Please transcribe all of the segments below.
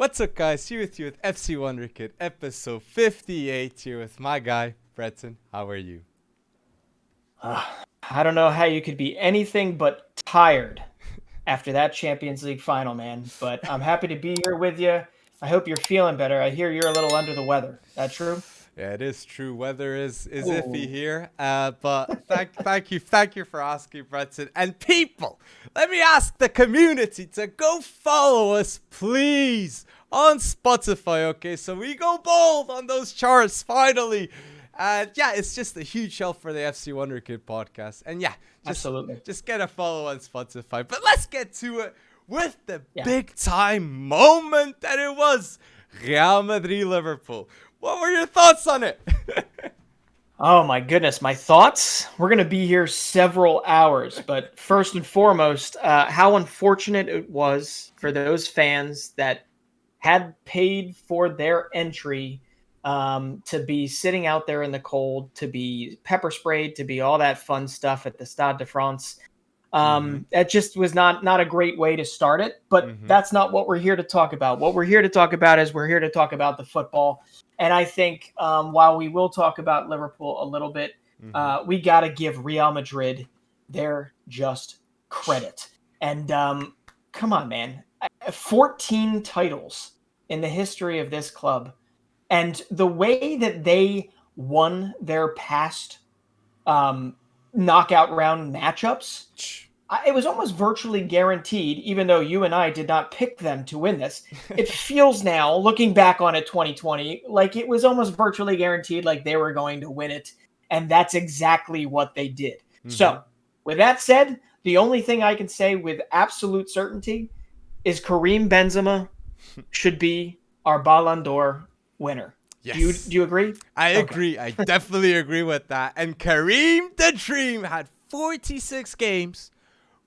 What's up, guys? Here with you with FC Wonderkid, episode 58. Here with my guy, Brenden. How are you? I don't know how you could be anything but tired after that Champions League final, man. But I'm happy to be here with you. I hope you're feeling better. I hear you're a little under the weather. That true? Yeah, it is true. Weather is iffy Ooh. here. But thank you for asking, Brenden. And people, let me ask the community to go follow us, please, on Spotify. Okay, so we go bold on those charts finally. And yeah, it's just a huge help for the FC Wonderkid podcast. And yeah, Absolutely. just get a follow on Spotify. But let's get to it with the Yeah. big time moment that it was Real Madrid Liverpool. What were your thoughts on it? Oh my goodness, my thoughts? We're going to be here several hours, but first and foremost, how unfortunate it was for those fans that had paid for their entry to be sitting out there in the cold, to be pepper sprayed, to be all that fun stuff at the Stade de France. That just was not a great way to start it, but that's not what we're here to talk about. What we're here to talk about is we're here to talk about the football. And I think while we will talk about Liverpool a little bit, we got to give Real Madrid their just credit. And come on, man. 14 titles in the history of this club. And the way that they won their past knockout round matchups, it was almost virtually guaranteed, even though you and I did not pick them to win this. It feels now, looking back on it 2020, like it was almost virtually guaranteed, like they were going to win it. And that's exactly what they did. So, with that said, the only thing I can say with absolute certainty is Karim Benzema should be our Ballon d'Or winner. Yes. Do you agree? I agree. I definitely agree with that. And Karim the Dream had 46 games,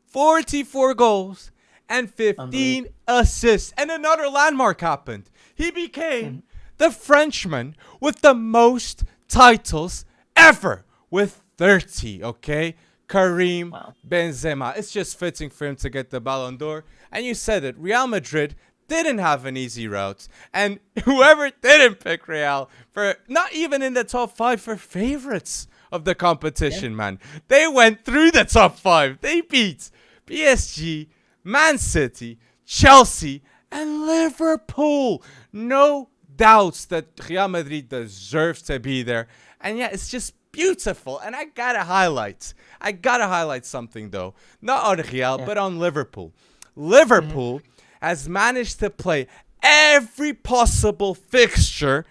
44 goals, and 15 assists. And another landmark happened. He became the Frenchman with the most titles ever, with 30, okay? Karim Benzema. It's just fitting for him to get the Ballon d'Or. And you said it, Real Madrid didn't have an easy route. And whoever didn't pick Real, for not even in the top 5 for favorites of the competition, man. They went through the top 5. They beat PSG, Man City, Chelsea, and Liverpool. No doubts that Real Madrid deserves to be there. And yeah, it's just beautiful. And I gotta highlight something though. Not on Real, but on Liverpool. Liverpool has managed to play every possible fixture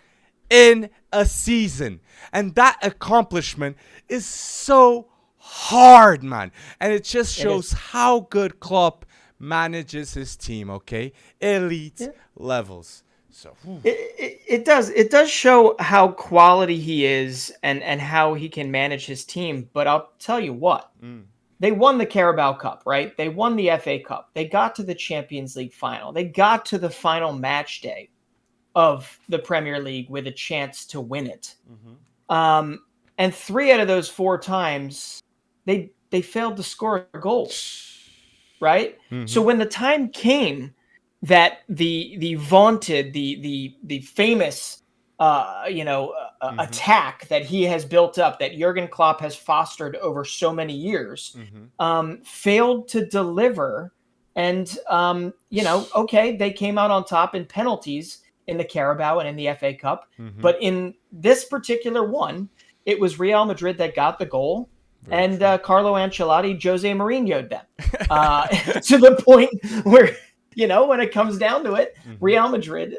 in a season. And that accomplishment is so hard, man. And it just shows how good Klopp manages his team, okay? Elite levels. So it does show how quality he is and how he can manage his team. But I'll tell you what. They won the Carabao Cup, right? They won the FA Cup. They got to the Champions League final. They got to the final match day of the Premier League with a chance to win it. And 3 out of those 4 times, they failed to score a goal, right? So when the time came that the vaunted, the famous attack that he has built up, that Jurgen Klopp has fostered over so many years, failed to deliver. And, they came out on top in penalties in the Carabao and in the FA Cup. But in this particular one, it was Real Madrid that got the goal. And Carlo Ancelotti, Jose Mourinho'd them to the point where, when it comes down to it, Real Madrid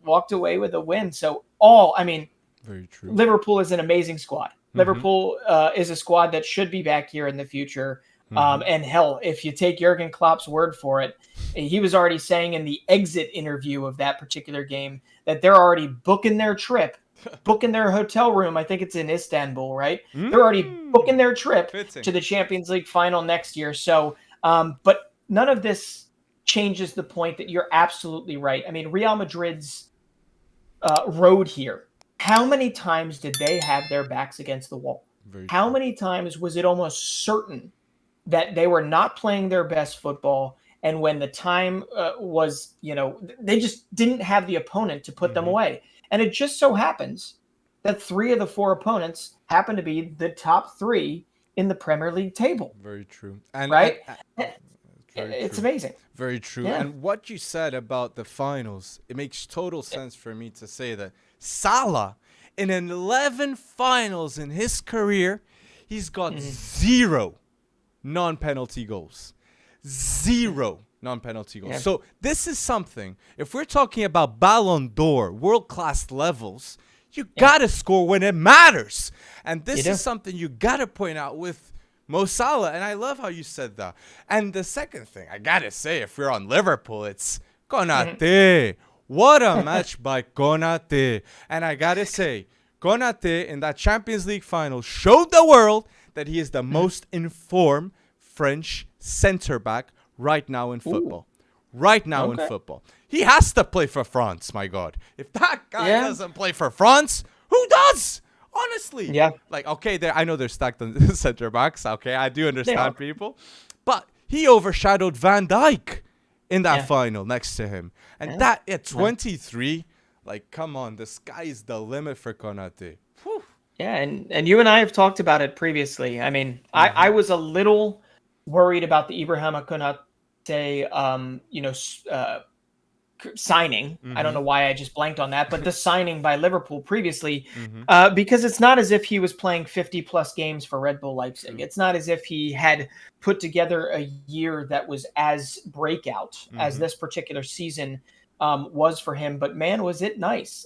walked away with a win. So very true. Liverpool is an amazing squad. Liverpool is a squad that should be back here in the future. And hell, if you take Jurgen Klopp's word for it, he was already saying in the exit interview of that particular game that they're already booking their trip, booking their hotel room. I think it's in Istanbul, right? They're already booking their trip to the Champions League final next year. So, but none of this changes the point that you're absolutely right. I mean, Real Madrid's road here, how many times did they have their backs against the wall? How many times was it almost certain that they were not playing their best football And when the time was, they just didn't have the opponent to put them away. And it just so happens that 3 of the 4 opponents happen to be the top 3 in the Premier League table. Very true. And right? very It's true. amazing. Very true. Yeah. And what you said about the finals, it makes total sense for me to say that Salah, in 11 finals in his career, he's got 0 non-penalty goals. 0 non-penalty goals. Yeah. So this is something, if we're talking about Ballon d'Or, world-class levels, you got to score when it matters. And this is something you got to point out with Mo Salah. And I love how you said that. And the second thing, I got to say, if we're on Liverpool, it's Konate. What a match by Konate. And I got to say, Konate in that Champions League final showed the world that he is the most informed French center-back right now in football. Right now in football. He has to play for France, my God. If that guy doesn't play for France, who does? Honestly. Yeah. Like, okay, I know they're stacked on center-backs. Okay, I do understand people. But he overshadowed Van Dijk in that final next to him. And that at 23, like, come on, the sky is the limit for Konate. Whew. Yeah, and you and I have talked about it previously. I mean, I was a little worried about the Ibrahima Konate signing. I don't know why I just blanked on that, but the signing by Liverpool previously, because it's not as if he was playing 50 plus games for Red Bull Leipzig. It's not as if he had put together a year that was as breakout as this particular season was for him. But man, was it nice.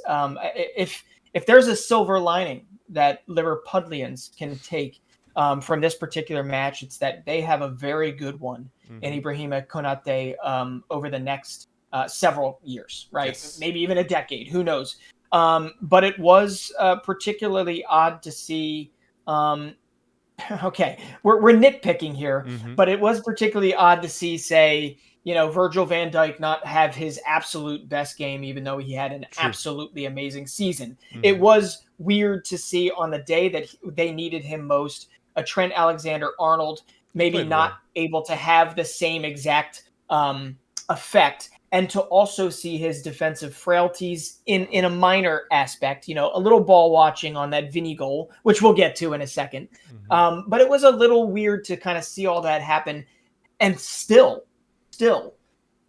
If there's a silver lining that Liverpudlians can take from this particular match, it's that they have a very good one in Ibrahima Konate over the next several years, right? Yes. Maybe even a decade, who knows? But it was particularly odd to see. Okay, we're nitpicking here, but it was particularly odd to see, say, Virgil van Dijk not have his absolute best game, even though he had an absolutely amazing season. It was weird to see on the day that they needed him most, a Trent Alexander-Arnold maybe not able to have the same exact effect, and to also see his defensive frailties in a minor aspect, a little ball watching on that Vinny goal, which we'll get to in a second. But it was a little weird to kind of see all that happen. And still,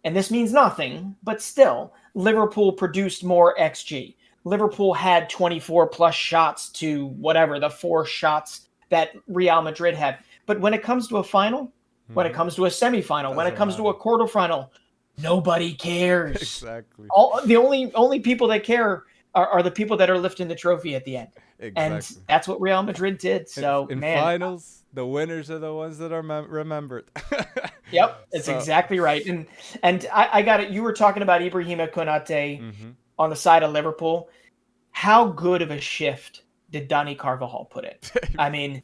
and this means nothing, but still, Liverpool produced more XG. Liverpool had 24 plus shots to whatever, the 4 shots that Real Madrid had. But when it comes to a final, when it comes to a semifinal, when it comes to a quarterfinal, nobody cares. Exactly. The only people that care are the people that are lifting the trophy at the end. Exactly. And that's what Real Madrid did. So in man, finals, the winners are the ones that are remembered. Yep, it's exactly right. And I got it. You were talking about Ibrahima Konate on the side of Liverpool. How good of a shift did Dani Carvajal put in? I mean,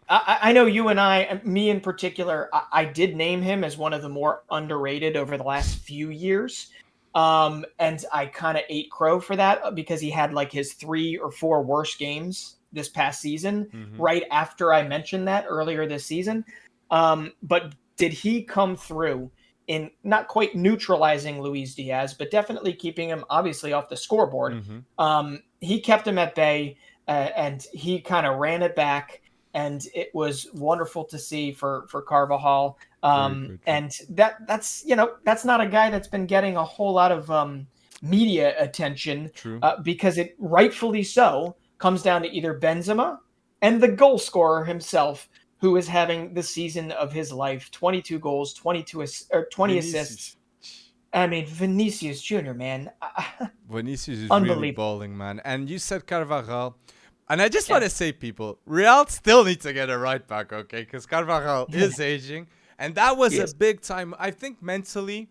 I know you and I, me in particular, I did name him as one of the more underrated over the last few years. And I kind of ate crow for that because he had like his 3 or 4 worst games this past season, right after I mentioned that earlier this season. But did he come through in not quite neutralizing Luis Diaz, but definitely keeping him obviously off the scoreboard? He kept him at bay and he kind of ran it back. And it was wonderful to see for Carvajal. And that's not a guy that's been getting a whole lot of media attention because it rightfully so comes down to either Benzema and the goal scorer himself, who is having the season of his life, 22 goals, 20 assists. I mean, Vinicius Jr., man. Vinicius is really balling, man. And you said Carvajal. And I just want to say, people, Real still needs to get a right back, okay? Because Carvajal is aging. And that was a big time. I think mentally,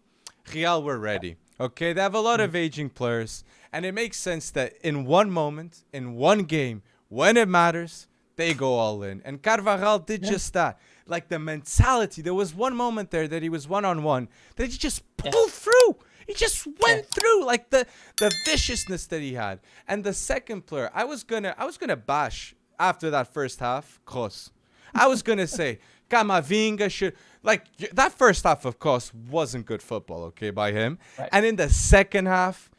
Real were ready, okay? They have a lot of aging players. And it makes sense that in one moment, in one game, when it matters, they go all in. And Carvajal did just that. Like the mentality. There was one moment there that he was one-on-one that he just pulled through. He just went through, like the viciousness that he had. And the second player, I was gonna bash after that first half, Kroos. I was gonna say Camavinga should like that first half, of course, wasn't good football, okay, by him. Right. And in the second half,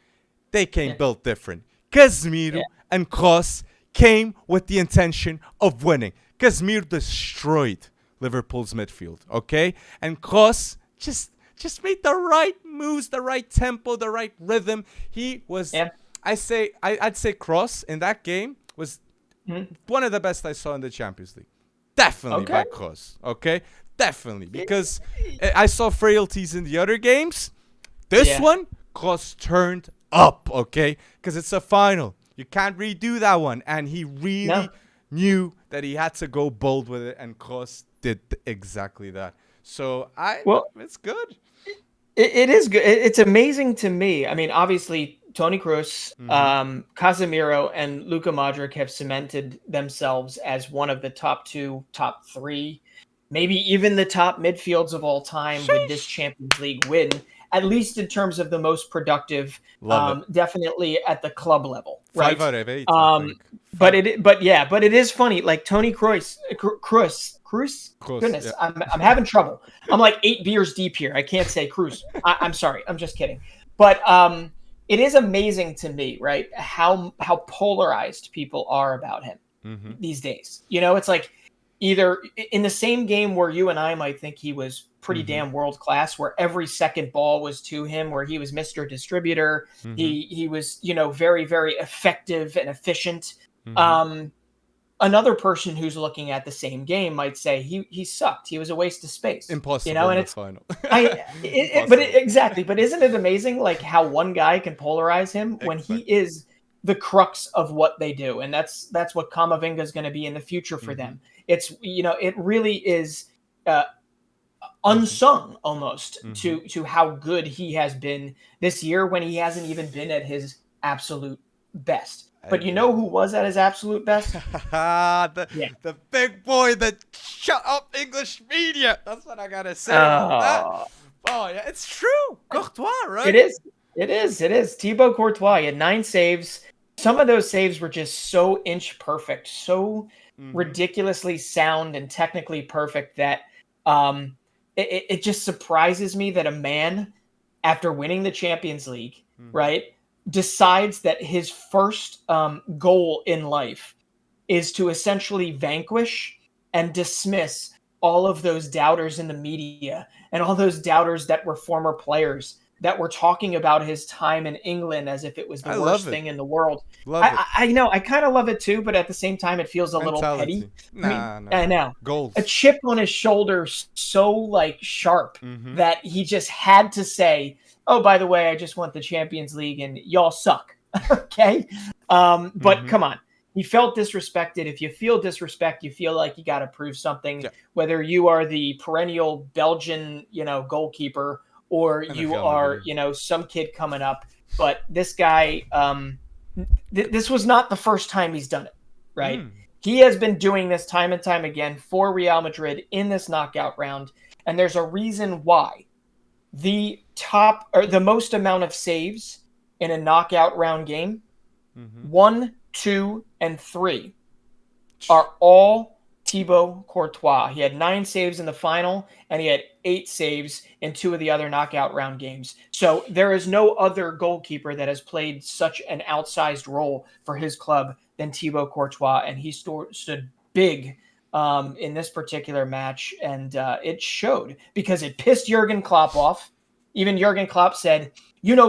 they came built different. Casemiro and Kroos came with the intention of winning. Casemiro destroyed Liverpool's midfield, okay? And Kroos just made the right moves, the right tempo, the right rhythm. He was, I'd say Kroos in that game was one of the best I saw in the Champions League. Definitely by Kroos, okay? Definitely. Because I saw frailties in the other games. This one, Kroos turned up, okay? Because it's a final. You can't redo that one. And he really knew that he had to go bold with it, and Kroos did exactly that. So it's good. It is good. It's amazing to me. I mean, obviously, Toni Kroos, Casemiro, and Luka Modric have cemented themselves as one of the top 2, top 3, maybe even the top midfields of all time with this Champions League win, at least in terms of the most productive, definitely at the club level. Right? 5 out of 8, but it is funny. Like Toni Kroos, goodness, I'm having trouble. I'm like 8 beers deep here. I can't say Kroos. I'm sorry. I'm just kidding. But it is amazing to me, right, how polarized people are about him these days. You know, it's like either in the same game where you and I might think he was pretty damn world class, where every second ball was to him, where he was Mr. Distributor. He was, very, very effective and efficient. Another person who's looking at the same game might say he sucked. He was a waste of space. Impossible in the final. Exactly. But isn't it amazing, like how one guy can polarize him when he is the crux of what they do, and that's what Camavinga is going to be in the future for them. It's it really is unsung almost to how good he has been this year when he hasn't even been at his absolute best. But you know who was at his absolute best? The big boy that shut up English media. That's what I gotta say. It's true. Courtois, right? It is. Thibaut Courtois, he had 9 saves. Some of those saves were just so inch perfect, so ridiculously sound and technically perfect that it just surprises me that a man, after winning the Champions League, right, decides that his first goal in life is to essentially vanquish and dismiss all of those doubters in the media and all those doubters that were former players that were talking about his time in England as if it was the worst thing in the world. I know. I kind of love it too, but at the same time, it feels a little petty. I know. Goals. A chip on his shoulder so sharp that he just had to say, oh, by the way, I just won the Champions League and y'all suck. Okay? But come on. He felt disrespected. If you feel disrespect, you feel like you got to prove something, whether you are the perennial Belgian, goalkeeper, or you are, some kid coming up. But this guy, this was not the first time he's done it, right? He has been doing this time and time again for Real Madrid in this knockout round. And there's a reason why. The top or the most amount of saves in a knockout round game, 1, 2, and 3 are all Thibaut Courtois. He had 9 saves in the final, and he had 8 saves in 2 of the other knockout round games. So there is no other goalkeeper that has played such an outsized role for his club than Thibaut Courtois, and he stood big in this particular match, and it showed because it pissed Jurgen Klopp off. Even Jurgen Klopp said,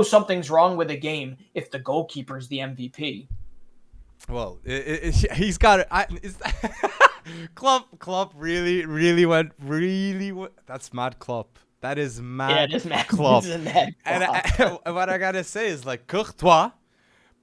something's wrong with the game if the goalkeeper's the MVP. Well, he's got it. Klopp really went. That's mad Klopp. That is mad. Yeah, it is mad Klopp. Mad Klopp. And what I gotta say is, Courtois,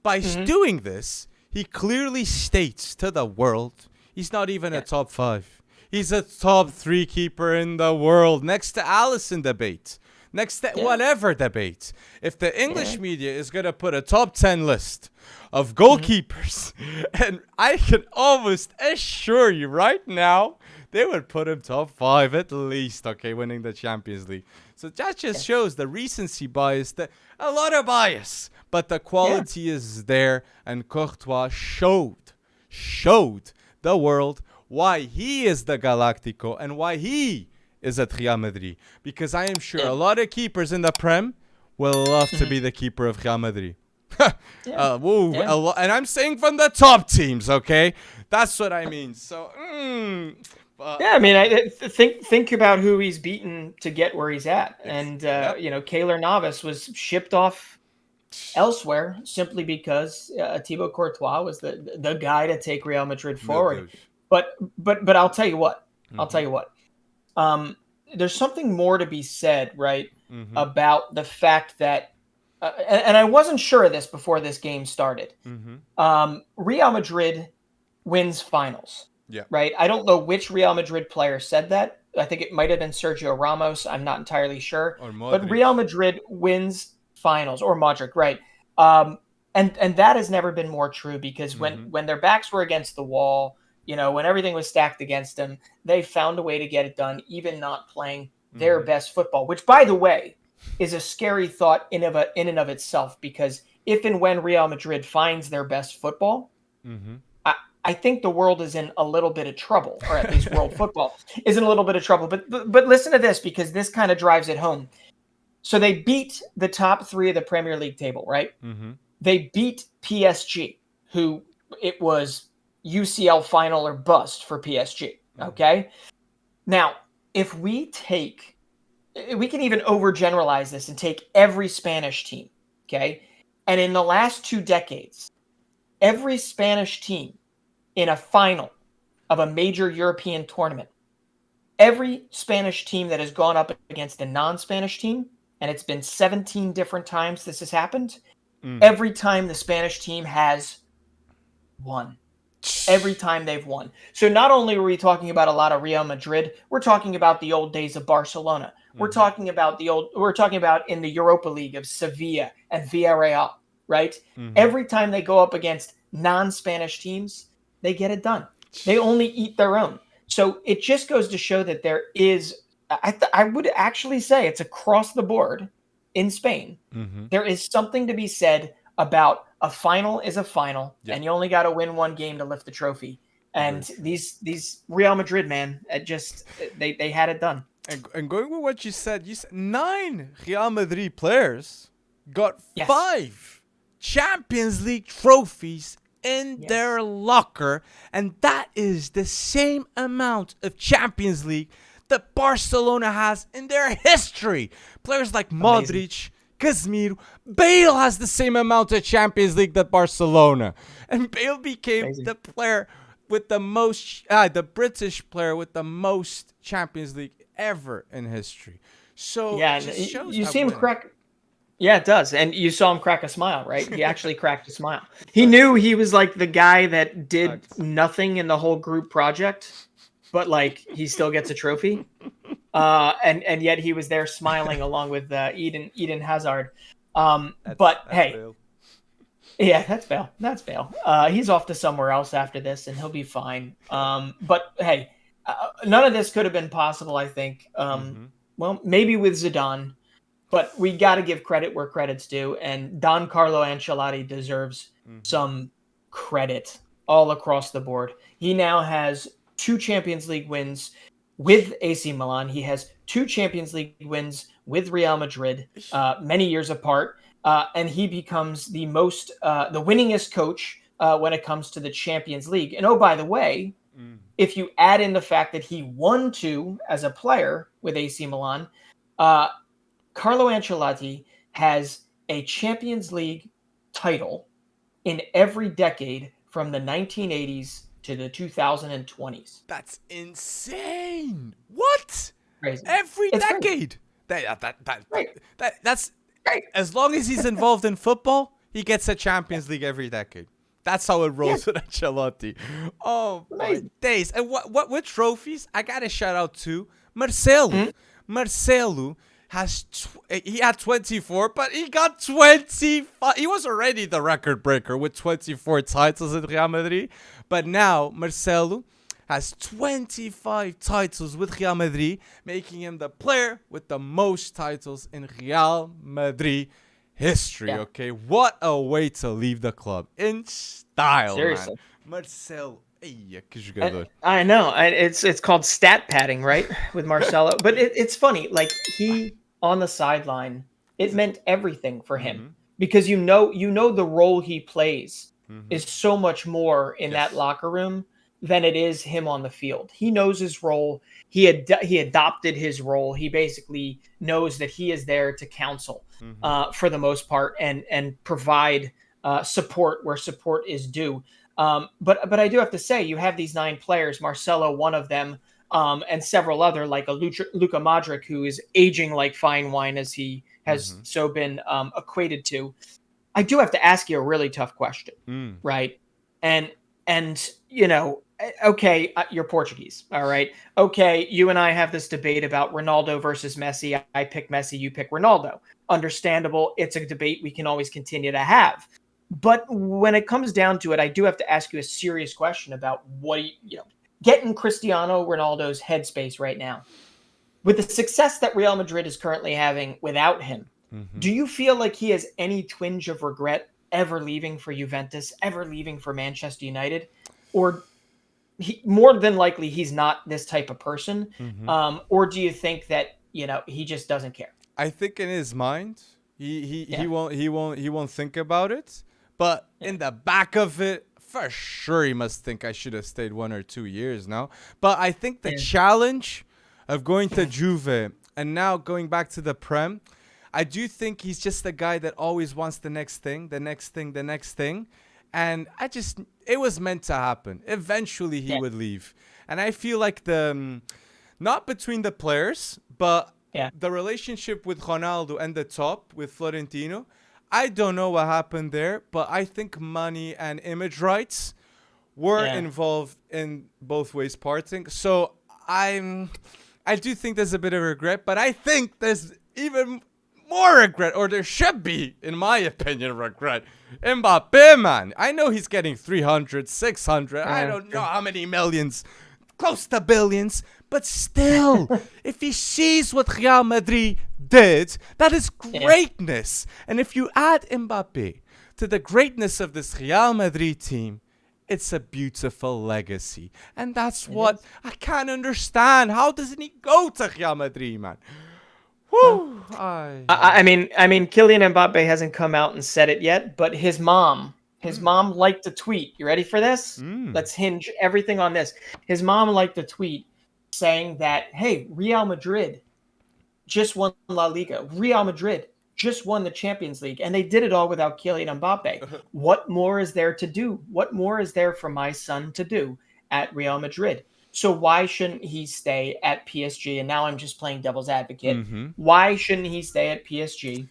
by doing this, he clearly states to the world he's not even a top 5. He's a top 3 keeper in the world, next to Alisson debate. Next to whatever debate. If the English media is going to put a top 10 list of goalkeepers, and I can almost assure you right now, they would put him top 5 at least, winning the Champions League. So that just shows the recency bias, a lot of bias, but the quality is there, and Courtois showed the world why he is the Galactico and why he is at Real Madrid, because I am sure a lot of keepers in the Prem will love to be the keeper of Real Madrid. And I'm saying from the top teams, okay? That's what I mean. So, I mean, I think about who he's beaten to get where he's at, and Keylor Navas was shipped off elsewhere simply because Thibaut Courtois was the guy to take Real Madrid forward. But I'll tell you what. There's something more to be said, right, about the fact that, and I wasn't sure of this before this game started. Real Madrid wins finals. Yeah. Right. I don't know which Real Madrid player said that. I think it might have been Sergio Ramos. I'm not entirely sure. But Real Madrid wins finals, or Modric, right? And that has never been more true, because when their backs were against the wall, when everything was stacked against them, they found a way to get it done, even not playing their best football, which, by the way, is a scary thought in and of itself, because if and when Real Madrid finds their best football, I think the world is in a little bit of trouble, or at least world football is in a little bit of trouble. But listen to this, because this kind of drives it home. So they beat the top three of the Premier League table, right? They beat PSG, who it was UCL final or bust for PSG. Okay. Now, if we can even overgeneralize this and take every Spanish team. Okay. And in the last 2 decades, every Spanish team in a final of a major European tournament, every Spanish team that has gone up against a non-Spanish team, and it's been 17 different times this has happened, every time the Spanish team has won. Every time they've won. So not only are we talking about a lot of Real Madrid, we're talking about the old days of Barcelona. We're talking about in the Europa League of Sevilla and Villarreal, right? Every time they go up against non-Spanish teams, they get it done. They only eat their own. So it just goes to show that there is, I would actually say it's across the board in Spain. There is something to be said about a final is a final, and you only got to win one game to lift the trophy. And these Real Madrid, man, they had it done. And going with what you said 9 Real Madrid players got 5 Champions League trophies in their locker, and that is the same amount of Champions League that Barcelona has in their history. Players like Modric, Casemiro, Bale has the same amount of Champions League that Barcelona, and Bale became the player with the most, the British player with the most Champions League ever in history. So it just shows you see him crack. Yeah, it does. And you saw him crack a smile, right? He actually cracked a smile. He knew he was like the guy that did nothing in the whole group project, but like he still gets a trophy. And yet he was there smiling along with Eden Hazard. That's Bale. Yeah, that's Bale. That's Bale. He's off to somewhere else after this, and he'll be fine. But hey, none of this could have been possible, I think. Well, maybe with Zidane. But we got to give credit where credit's due, and Don Carlo Ancelotti deserves some credit all across the board. He now has 2 Champions League wins with AC Milan. He has 2 Champions League wins with Real Madrid, many years apart, and he becomes the winningest coach when it comes to the Champions League. And oh, by the way, if you add in the fact that he won 2 as a player with AC Milan, Carlo Ancelotti has a Champions League title in every decade from the 1980s to the 2020s. That's insane. What? Crazy. Every decade. That's great. As long as he's involved in football, he gets a Champions League every decade. That's how it rolls with Ancelotti. Oh, my days. And what trophies? I got to shout out to Marcelo. Marcelo he had 24, but he got 25. He was already the record breaker with 24 titles at Real Madrid. But now Marcelo has 25 titles with Real Madrid, making him the player with the most titles in Real Madrid history. Okay, what a way to leave the club in style. Seriously. Man. Marcelo, Eia, que jogador. I know. It's called stat padding, right? With Marcelo. But it's funny. Like, he on the sideline, it meant everything for him Mm-hmm. because you know the role he plays Mm-hmm. is so much more in that Yes. locker room than it is him on the field. He knows his role. He adopted his role. He basically knows that he is there to counsel Mm-hmm. for the most part and provide support where support is due. But I do have to say, you have these 9 players, Marcelo, one of them, and several other, like a Luka Modric, who is aging like fine wine, as he has Mm-hmm. so been equated to. I do have to ask you a really tough question, Mm. right? And okay, you're Portuguese, all right. Okay, you and I have this debate about Ronaldo versus Messi. I pick Messi, you pick Ronaldo. Understandable. It's a debate we can always continue to have. But when it comes down to it, I do have to ask you a serious question about what get in Cristiano Ronaldo's headspace right now. With the success that Real Madrid is currently having without him, Mm-hmm. do you feel like he has any twinge of regret ever leaving for Juventus, ever leaving for Manchester United? Or more than likely he's not this type of person? Mm-hmm. Or do you think that, he just doesn't care? I think in his mind, he Yeah. won't think about it. But Yeah. in the back of it, for sure, he must think I should have stayed 1 or 2 years now. But I think the Yeah. challenge of going to Juve and now going back to the Prem, I do think he's just the guy that always wants the next thing, the next thing, the next thing. And it was meant to happen. Eventually, he Yeah. would leave. And I feel like not between the players, but Yeah. the relationship with Ronaldo and the top with Florentino, I don't know what happened there, but I think money and image rights were Yeah. involved in both ways parting. So I do think there's a bit of regret, but I think there's even more regret, or there should be, in my opinion, regret. Mbappe, man. I know he's getting 300, 600. I Yeah, don't know true. how many millions, close to billions. But still, if he sees what Real Madrid did, that is Yeah. greatness. And if you add Mbappe to the greatness of this Real Madrid team, it's a beautiful legacy. And that's what is. I can't understand. How doesn't he go to Real Madrid, man? Whew. I mean, Kylian Mbappe hasn't come out and said it yet, but his mom liked a tweet. You ready for this? Mm. Let's hinge everything on this. His mom liked a tweet saying that, hey, Real Madrid just won La Liga. Real Madrid just won the Champions League, and they did it all without Kylian Mbappe. What more is there to do? What more is there for my son to do at Real Madrid? So why shouldn't he stay at PSG? And now I'm just playing devil's advocate. Mm-hmm. Why shouldn't he stay at PSG?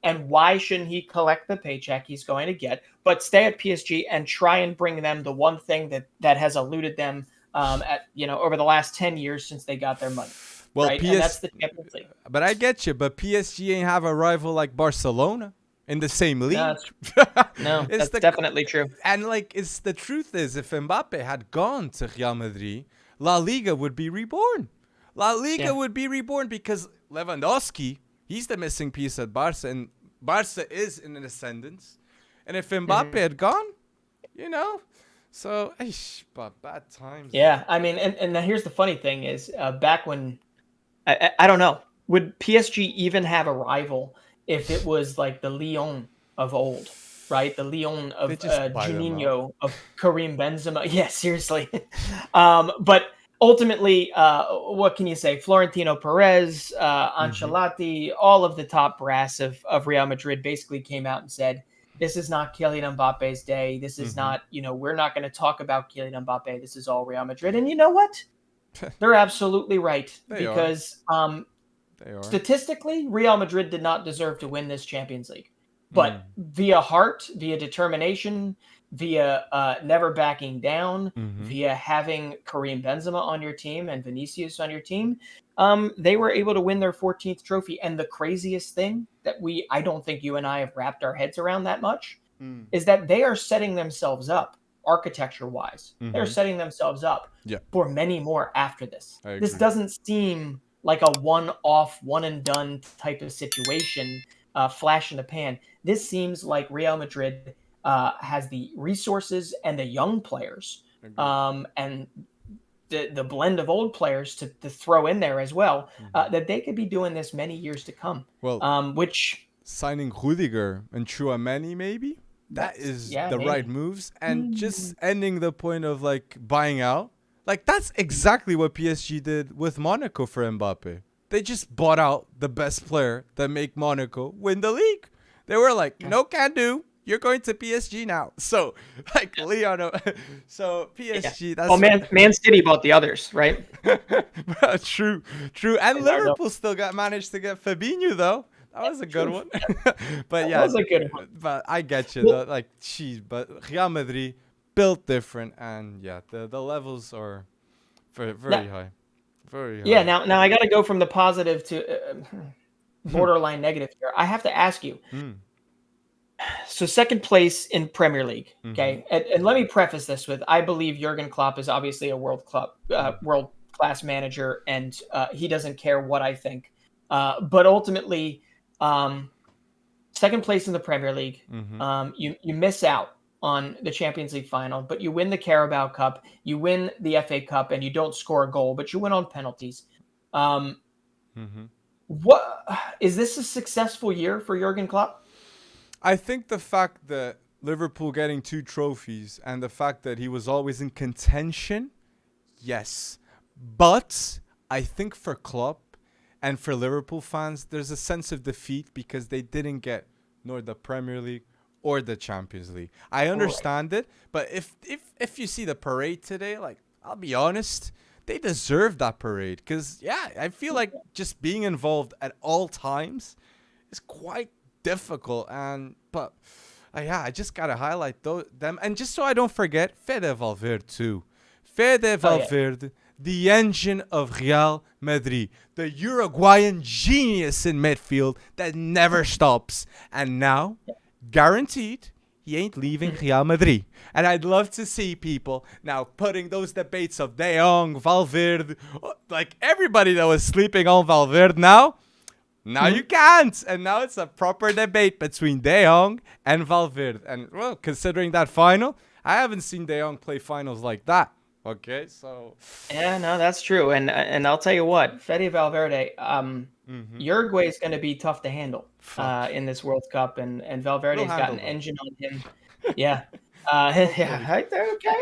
And why shouldn't he collect the paycheck he's going to get, but stay at PSG and try and bring them the one thing that has eluded them over the last 10 years since they got their money? Well, right? And that's the Champions League. But I get you. But PSG ain't have a rival like Barcelona in the same league. No, It's that's definitely true. And the truth is, if Mbappe had gone to Real Madrid, La Liga would be reborn. La Liga would be reborn because Lewandowski, he's the missing piece at Barca, and Barca is in an ascendance. And if Mbappe had gone, so but bad times. Yeah, I mean, and now here's the funny thing is, back when I don't know, would PSG even have a rival if it was like the Leão of old, right? The Leão of They just buy them Juninho, of Karim Benzema. Yeah, seriously. But ultimately, what can you say? Florentino Perez, Ancelotti, all of the top brass of Real Madrid basically came out and said, this is not Kylian Mbappe's day. This is not, we're not going to talk about Kylian Mbappe. This is all Real Madrid. And you know what? They're absolutely right. Because statistically, Real Madrid did not deserve to win this Champions League. But via heart, via determination, via never backing down, via having Karim Benzema on your team and Vinicius on your team, they were able to win their 14th trophy. And the craziest thing that I don't think you and I have wrapped our heads around that much, is that they are setting themselves up architecture-wise. They're setting themselves up for many more after this. This doesn't seem like a one-off, one-and-done type of situation, flash in the pan. This seems like Real Madrid has the resources and the young players and the blend of old players to throw in there as well, that they could be doing this many years to come. Well, which signing Rudiger and Chouameni maybe that is the right moves, and just ending the point of like buying out. Like that's exactly what PSG did with Monaco for Mbappe. They just bought out the best player that make Monaco win the league. They were like, no can do. You're going to PSG now. So, like, Leão. So, PSG. That's Man City bought the others, right? True. And Liverpool still managed to get Fabinho, though. That was a good one. But yeah. That was a good one. But I get you. Though. Like, geez. But Real Madrid built different. And, yeah, the levels are very high. Very high. Yeah, now I got to go from the positive to borderline negative here. I have to ask you. So second place in Premier League, okay? And let me preface this with, I believe Jurgen Klopp is obviously a world-class manager, and he doesn't care what I think. But ultimately, second place in the Premier League, you miss out on the Champions League final, but you win the Carabao Cup, you win the FA Cup, and you don't score a goal, but you win on penalties. What is this a successful year for Jurgen Klopp? I think the fact that Liverpool getting 2 trophies and the fact that he was always in contention, yes. But I think for Klopp and for Liverpool fans, there's a sense of defeat because they didn't get nor the Premier League or the Champions League. I understand it, but if you see the parade today, like, I'll be honest, they deserve that parade because, yeah, I feel like just being involved at all times is quite difficult, but I just gotta highlight them, and just so I don't forget, Fede Valverde too. Fede Valverde, the engine of Real Madrid, the Uruguayan genius in midfield that never stops, and now, guaranteed, he ain't leaving Real Madrid. And I'd love to see people now putting those debates of De Jong, Valverde, like everybody that was sleeping on Valverde now you can't. And now it's a proper debate between De Jong and Valverde. And, well, considering that final, I haven't seen De Jong play finals like that. Okay, so... Yeah, no, that's true. And I'll tell you what, Fede Valverde, Uruguay is going to be tough to handle in this World Cup. And Valverde's got an engine on him. Yeah. Okay,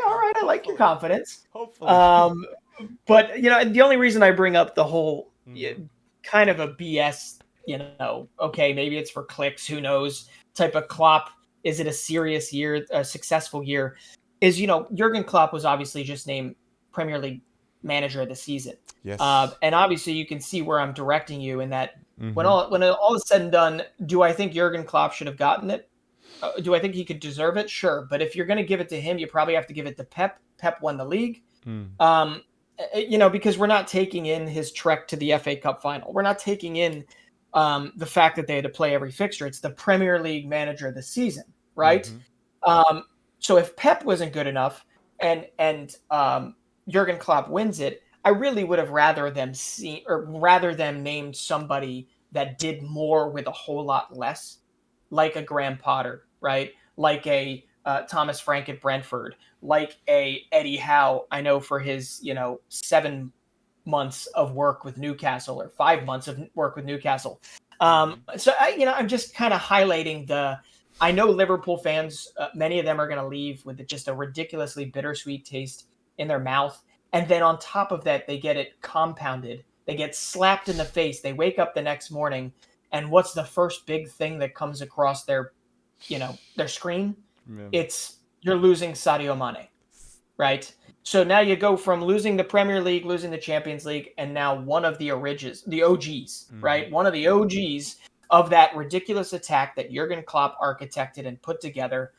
all right. I like your confidence. Hopefully. But, the only reason I bring up the whole... kind of a BS, okay, maybe it's for clicks, who knows, type of Klopp, is it a serious year, a successful year, is, Jurgen Klopp was obviously just named Premier League manager of the season. Yes. And obviously you can see where I'm directing you in that when all is said and done, do I think Jurgen Klopp should have gotten it? Do I think he could deserve it? Sure. But if you're going to give it to him, you probably have to give it to Pep. Pep won the league. Because we're not taking in his trek to the FA Cup final. We're not taking in the fact that they had to play every fixture. It's the Premier League manager of the season, right? So if Pep wasn't good enough and Jurgen Klopp wins it, I really would have rather them named somebody that did more with a whole lot less, like a Graham Potter, right? Like a Thomas Frank at Brentford, like a Eddie Howe, I know for his, 7 months of work with Newcastle or 5 months of work with Newcastle. So I'm just kind of highlighting I know Liverpool fans, many of them are going to leave with just a ridiculously bittersweet taste in their mouth. And then on top of that, they get it compounded. They get slapped in the face. They wake up the next morning, and what's the first big thing that comes across their screen? Yeah. It's you're losing Sadio Mané, right? So now you go from losing the Premier League, losing the Champions League, and now one of the OGs, right? One of the OGs of that ridiculous attack that Jurgen Klopp architected and put together,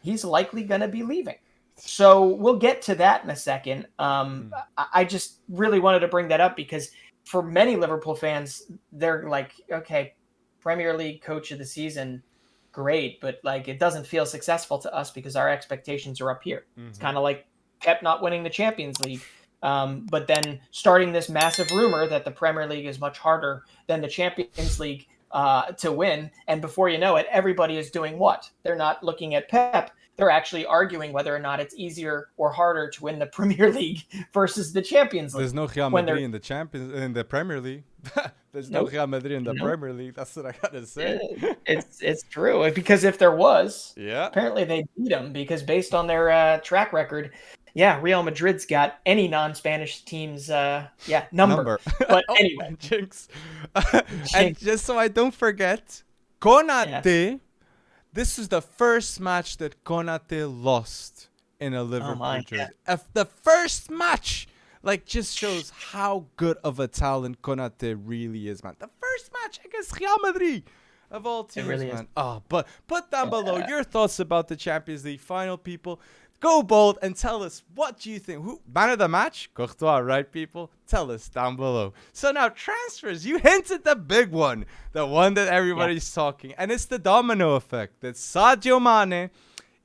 he's likely going to be leaving. So we'll get to that in a second. I just really wanted to bring that up because for many Liverpool fans, they're like, okay, Premier League coach of the season, great, but like it doesn't feel successful to us because our expectations are up here. It's kind of like Pep not winning the Champions League. But then starting this massive rumor that the Premier League is much harder than the Champions League to win. And before you know it, everybody is doing what? They're not looking at Pep. they're actually arguing whether or not it's easier or harder to win the Premier League versus the Champions League. There's no Real Madrid in the Premier League. There's no Real Madrid in the Premier League. That's what I gotta say. It's true, because if there was, yeah, apparently they beat them, because based on their track record, yeah, Real Madrid's got any non-Spanish teams number. But anyway, jinx. And just so I don't forget, Konate. This is the first match that Konate lost in a Liverpool jersey. The first match, like, just shows how good of a talent Konate really is, man. The first match against Real Madrid of all teams, really man. Oh, but put down below your thoughts about the Champions League final, people. Go bold and tell us, what do you think? Who man of the match? Courtois, right, people? Tell us down below. So now transfers. You hinted the big one, the one that everybody's talking, and it's the domino effect. That Sadio Mané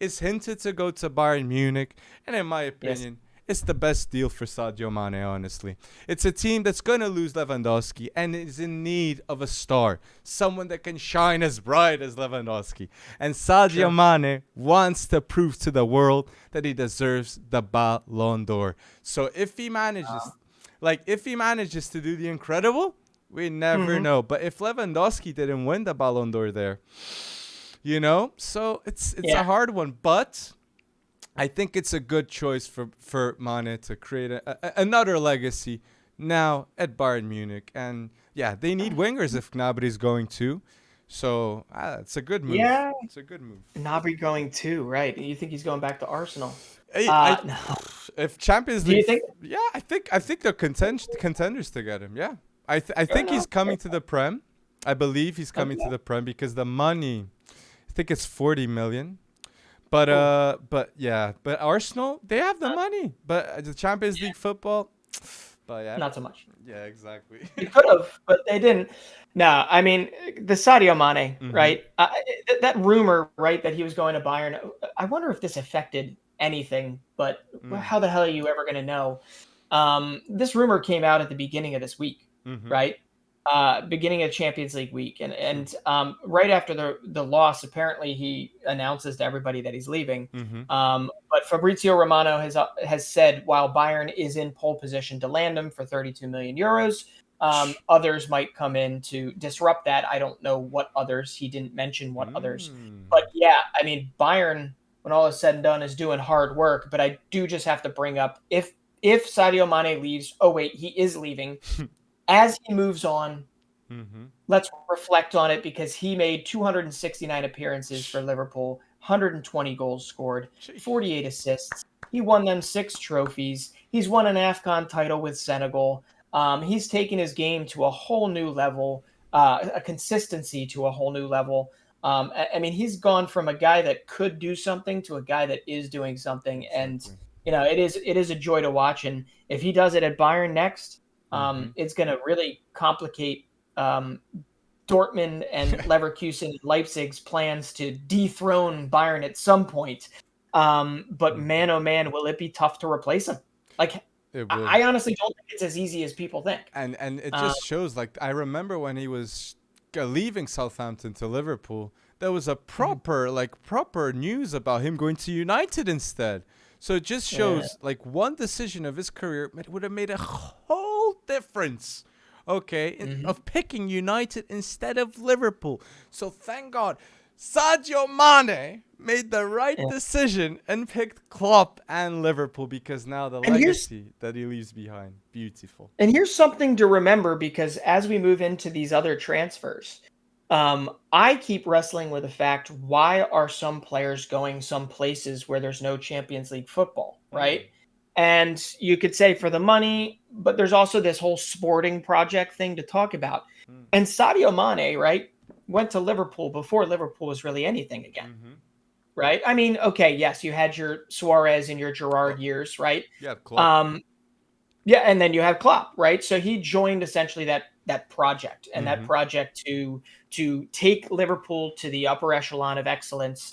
is hinted to go to Bayern Munich, and in my opinion, it's the best deal for Sadio Mané, honestly. It's a team that's going to lose Lewandowski and is in need of a star, someone that can shine as bright as Lewandowski. And Sadio Mané wants to prove to the world that he deserves the Ballon d'Or. So if he manages, to do the incredible, we never know. But if Lewandowski didn't win the Ballon d'Or there, so it's a hard one, but I think it's a good choice for Mane to create another legacy now at Bayern Munich. And, they need wingers if Gnabry's going to. So, it's a good move. Yeah. It's a good move. Gnabry going too, right? You think he's going back to Arsenal? No. If Champions League... Do you think? I think they're contenders to get him, yeah. I think he's coming to the Prem. I believe he's coming to the Prem because the money, I think it's 40 million. But Arsenal, they have the money. But the Champions League football, not so much. Yeah, exactly. They could have, but they didn't. No, I mean, the Sadio Mané, right? That rumor, right, that he was going to Bayern, I wonder if this affected anything, but how the hell are you ever going to know? This rumor came out at the beginning of this week, right? Beginning of Champions League week, and right after the loss, apparently he announces to everybody that he's leaving. But Fabrizio Romano has said while Bayern is in pole position to land him for 32 million euros, others might come in to disrupt that. I don't know what others. He didn't mention what others, but I mean, Bayern, when all is said and done, is doing hard work. But I do just have to bring up, if Sadio Mané leaves, he is leaving. As he moves on, let's reflect on it, because he made 269 appearances for Liverpool, 120 goals scored, 48 assists. He won them 6 trophies. He's won an AFCON title with Senegal. He's taken his game to a whole new level, a consistency to a whole new level. I mean, he's gone from a guy that could do something to a guy that is doing something. And, it is a joy to watch. And if he does it at Bayern next, it's going to really complicate Dortmund and Leverkusen and Leipzig's plans to dethrone Bayern at some point. But man, oh man, will it be tough to replace him? Like, I honestly don't think it's as easy as people think. And it just shows, like, I remember when he was leaving Southampton to Liverpool, there was a proper news about him going to United instead. So it just shows, like, one decision of his career would have made a whole difference, of picking United instead of Liverpool. So thank God Sadio Mané made the right decision and picked Klopp and Liverpool, because now the legacy that he leaves behind, beautiful. And here's something to remember, because as we move into these other transfers, I keep wrestling with the fact, why are some players going some places where there's no Champions League football, right? And you could say for the money, but there's also this whole sporting project thing to talk about. And Sadio Mané, right, went to Liverpool before Liverpool was really anything again, right? I mean, yes, you had your Suarez and your Gerrard years, right? Yeah, Klopp. And then you have Klopp, right? So he joined essentially that project, and that project to take Liverpool to the upper echelon of excellence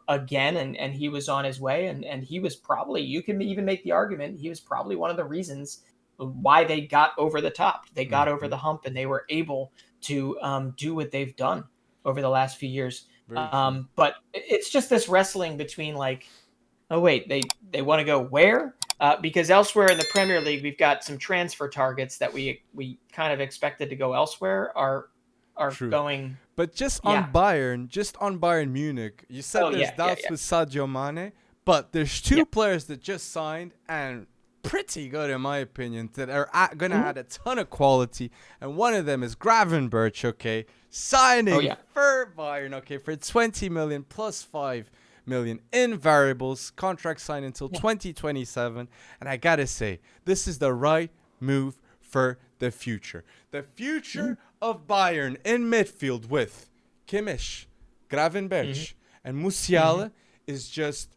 again, and he was on his way, and he was probably, you can even make the argument, he was probably one of the reasons why they got over the top. They got over the hump, and they were able to do what they've done over the last few years. Very true. But it's just this wrestling between like, oh wait, they want to go where? Because elsewhere in the Premier League, we've got some transfer targets that we kind of expected to go elsewhere are True. going. But just Yeah. on Bayern Munich, you said Oh there's yeah, yeah, doubts yeah. with Sadio Mane, but there's two Yeah. players that just signed and pretty good in my opinion that are going to Mhm. add a ton of quality, and one of them is Gravenberch, okay, signing Oh yeah. for Bayern, okay, for 20 million plus 5 million in variables, contract signed until 2027, and I got to say, this is the right move for the future. The future of Bayern in midfield with Kimmich, Gravenberch, and Musiala is just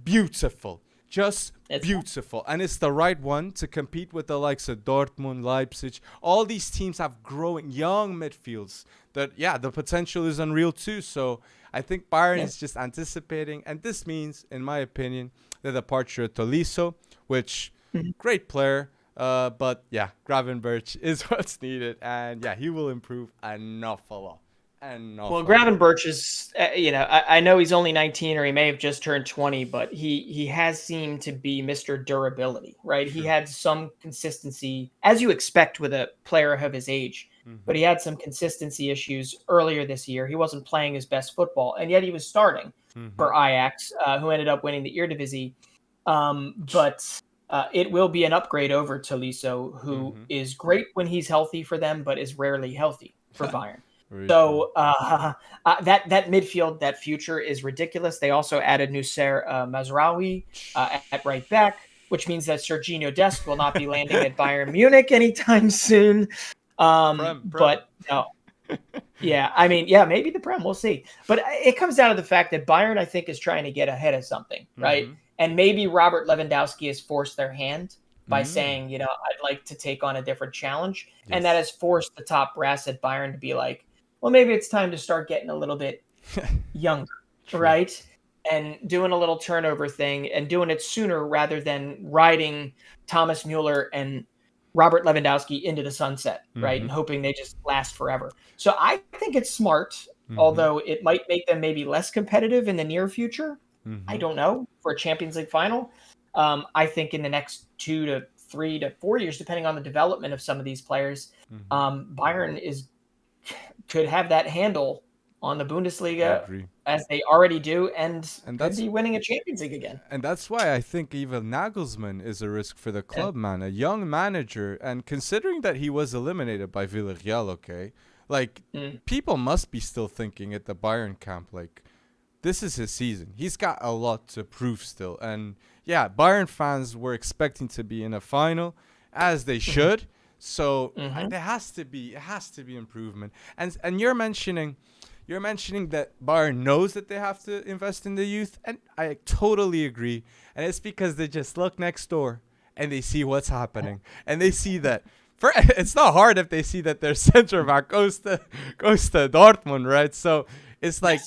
beautiful. Just It's beautiful. And it's the right one to compete with the likes of Dortmund, Leipzig. All these teams have growing young midfields that, yeah, the potential is unreal too. So I think Bayern is just anticipating. And this means, in my opinion, the departure of Tolisso, which, great player. But yeah, Gravenberch is what's needed, and yeah, he will improve an awful lot. Well, Gravenberch is, I know he's only 19 or he may have just turned 20, but he has seemed to be Mr. Durability, right? He had some consistency, as you expect with a player of his age, but he had some consistency issues earlier this year. He wasn't playing his best football, and yet he was starting for Ajax, who ended up winning the Eredivisie. But it will be an upgrade over Tolisso, who is great when he's healthy for them, but is rarely healthy for Bayern. So that midfield, that future is ridiculous. They also added Nusser Mazraoui at right back, which means that Serginho Dest will not be landing at Bayern Munich anytime soon. But no. Yeah, I mean, yeah, maybe the Prem. We'll see. But it comes down to the fact that Bayern, I think, is trying to get ahead of something, right? And maybe Robert Lewandowski has forced their hand by saying, I'd like to take on a different challenge. Yes. And that has forced the top brass at Bayern to be like, well, maybe it's time to start getting a little bit younger, right? And doing a little turnover thing and doing it sooner rather than riding Thomas Mueller and Robert Lewandowski into the sunset, right? And hoping they just last forever. So I think it's smart, although it might make them maybe less competitive in the near future. I don't know, for a Champions League final. I think in the next 2 to 3 to 4 years, depending on the development of some of these players, Bayern could have that handle on the Bundesliga as they already do, and could be winning a Champions League again. And that's why I think even Nagelsmann is a risk for the club, man. A young manager, and considering that he was eliminated by Villarreal, okay, like people must be still thinking at the Bayern camp, like, this is his season. He's got a lot to prove still. And yeah, Bayern fans were expecting to be in a final, as they should. So there has to be improvement. And you're mentioning that Bayern knows that they have to invest in the youth, and I totally agree. And it's because they just look next door and they see what's happening, and they see that. It's not hard if they see that their center back goes to Dortmund, right? So it's like.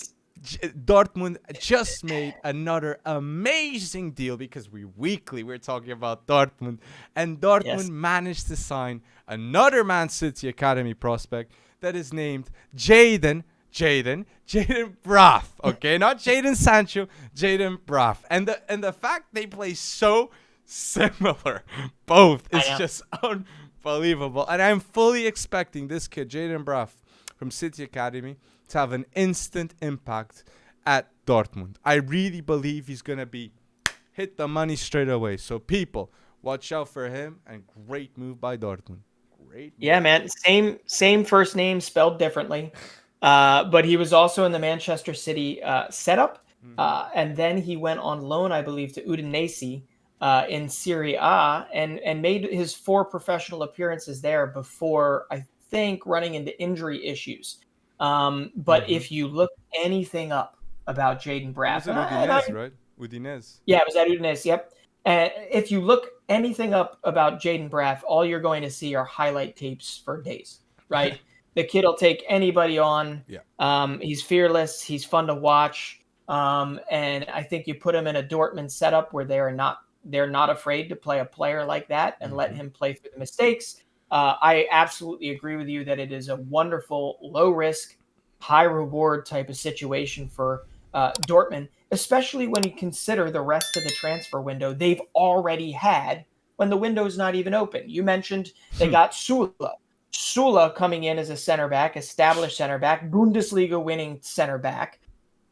Dortmund just made another amazing deal, because we're talking about Dortmund, and Dortmund managed to sign another Man City Academy prospect that is named Jadon Braff, okay, not Jadon Sancho, Jadon Braff, and the fact they play so similar, both, is just unbelievable, and I'm fully expecting this kid Jadon Braff from City Academy to have an instant impact at Dortmund. I really believe he's going to hit the money straight away. So people, watch out for him, and great move by Dortmund. Great move. Yeah, man. Same first name spelled differently. But he was also in the Manchester City setup. And then he went on loan, I believe, to Udinese in Serie A and made his 4 professional appearances there before, I think, running into injury issues. But if you look anything up about Jadon Braff, it was at Udinese, right? Udinese. Yeah, it was at Udinese. Yep. And if you look anything up about Jadon Braff, all you're going to see are highlight tapes for days, right? The kid will take anybody on. Yeah. He's fearless. He's fun to watch. And I think you put him in a Dortmund setup where they're not afraid to play a player like that and let him play through the mistakes. I absolutely agree with you that it is a wonderful, low risk, high reward type of situation for Dortmund, especially when you consider the rest of the transfer window they've already had when the window's not even open. You mentioned they got Sula. Sula coming in as a center back, established center back, Bundesliga winning center back.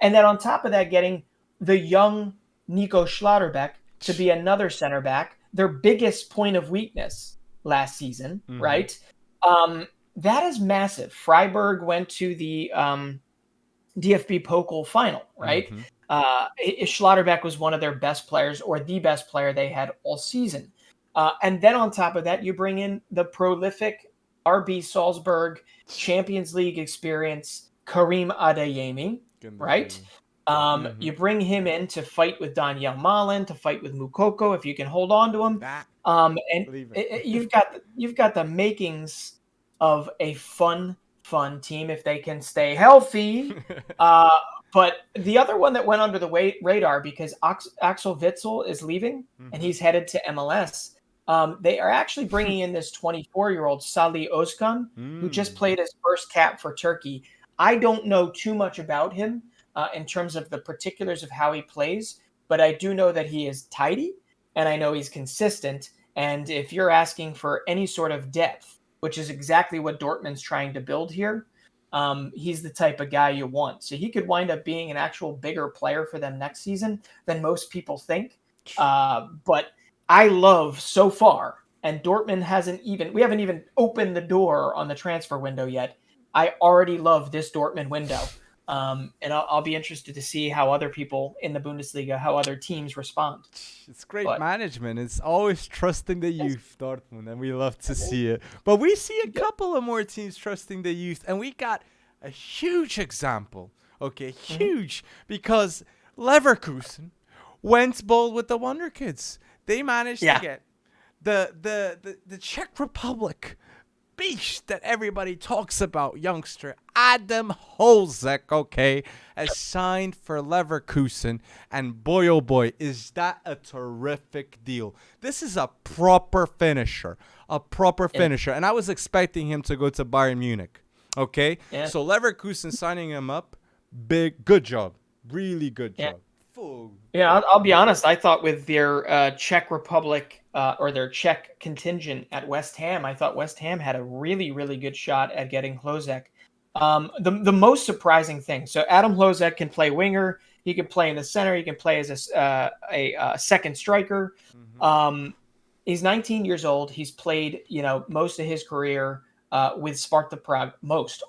And then on top of that, getting the young Nico Schlotterbeck to be another center back, their biggest point of weakness last season, right? That is massive. Freiburg went to the DFB Pokal final, right? Schlotterbeck was one of their best players, or the best player they had all season. And then on top of that, you bring in the prolific RB Salzburg Champions League experience, Karim Adeyemi, right? You bring him in to fight with Daniel Malin, to fight with Mukoko if you can hold on to him. You've got the makings of a fun team if they can stay healthy. But the other one that went under the radar because Axel Witsel is leaving and he's headed to MLS. They are actually bringing in this 24-year-old Salih Özkan, who just played his first cap for Turkey. I don't know too much about him in terms of the particulars of how he plays, but I do know that he is tidy, and I know he's consistent. And if you're asking for any sort of depth, which is exactly what Dortmund's trying to build here, he's the type of guy you want. So he could wind up being an actual bigger player for them next season than most people think. But I love so far, and Dortmund we haven't even opened the door on the transfer window yet. I already love this Dortmund window. And I'll be interested to see how other people in the Bundesliga, how other teams respond. It's great management. It's always trusting the youth, Dortmund, and we love to see it. But we see a couple of more teams trusting the youth, and we got a huge example. Okay, huge, because Leverkusen went bold with the Wonderkids. They managed to get the Czech Republic beast that everybody talks about, youngster Adam Holzek, okay, has signed for Leverkusen, and boy, oh boy, is that a terrific deal. This is a proper finisher, and I was expecting him to go to Bayern Munich, okay? Yeah. So Leverkusen signing him up, good job, really good job. Yeah, I'll be honest. I thought with their Czech Republic or their Czech contingent at West Ham, I thought West Ham had a really, really good shot at getting Hlozek. The most surprising thing, so Adam Hlozek can play winger. He can play in the center. He can play as a second striker. He's 19 years old. He's played, most of his career with Sparta Prague.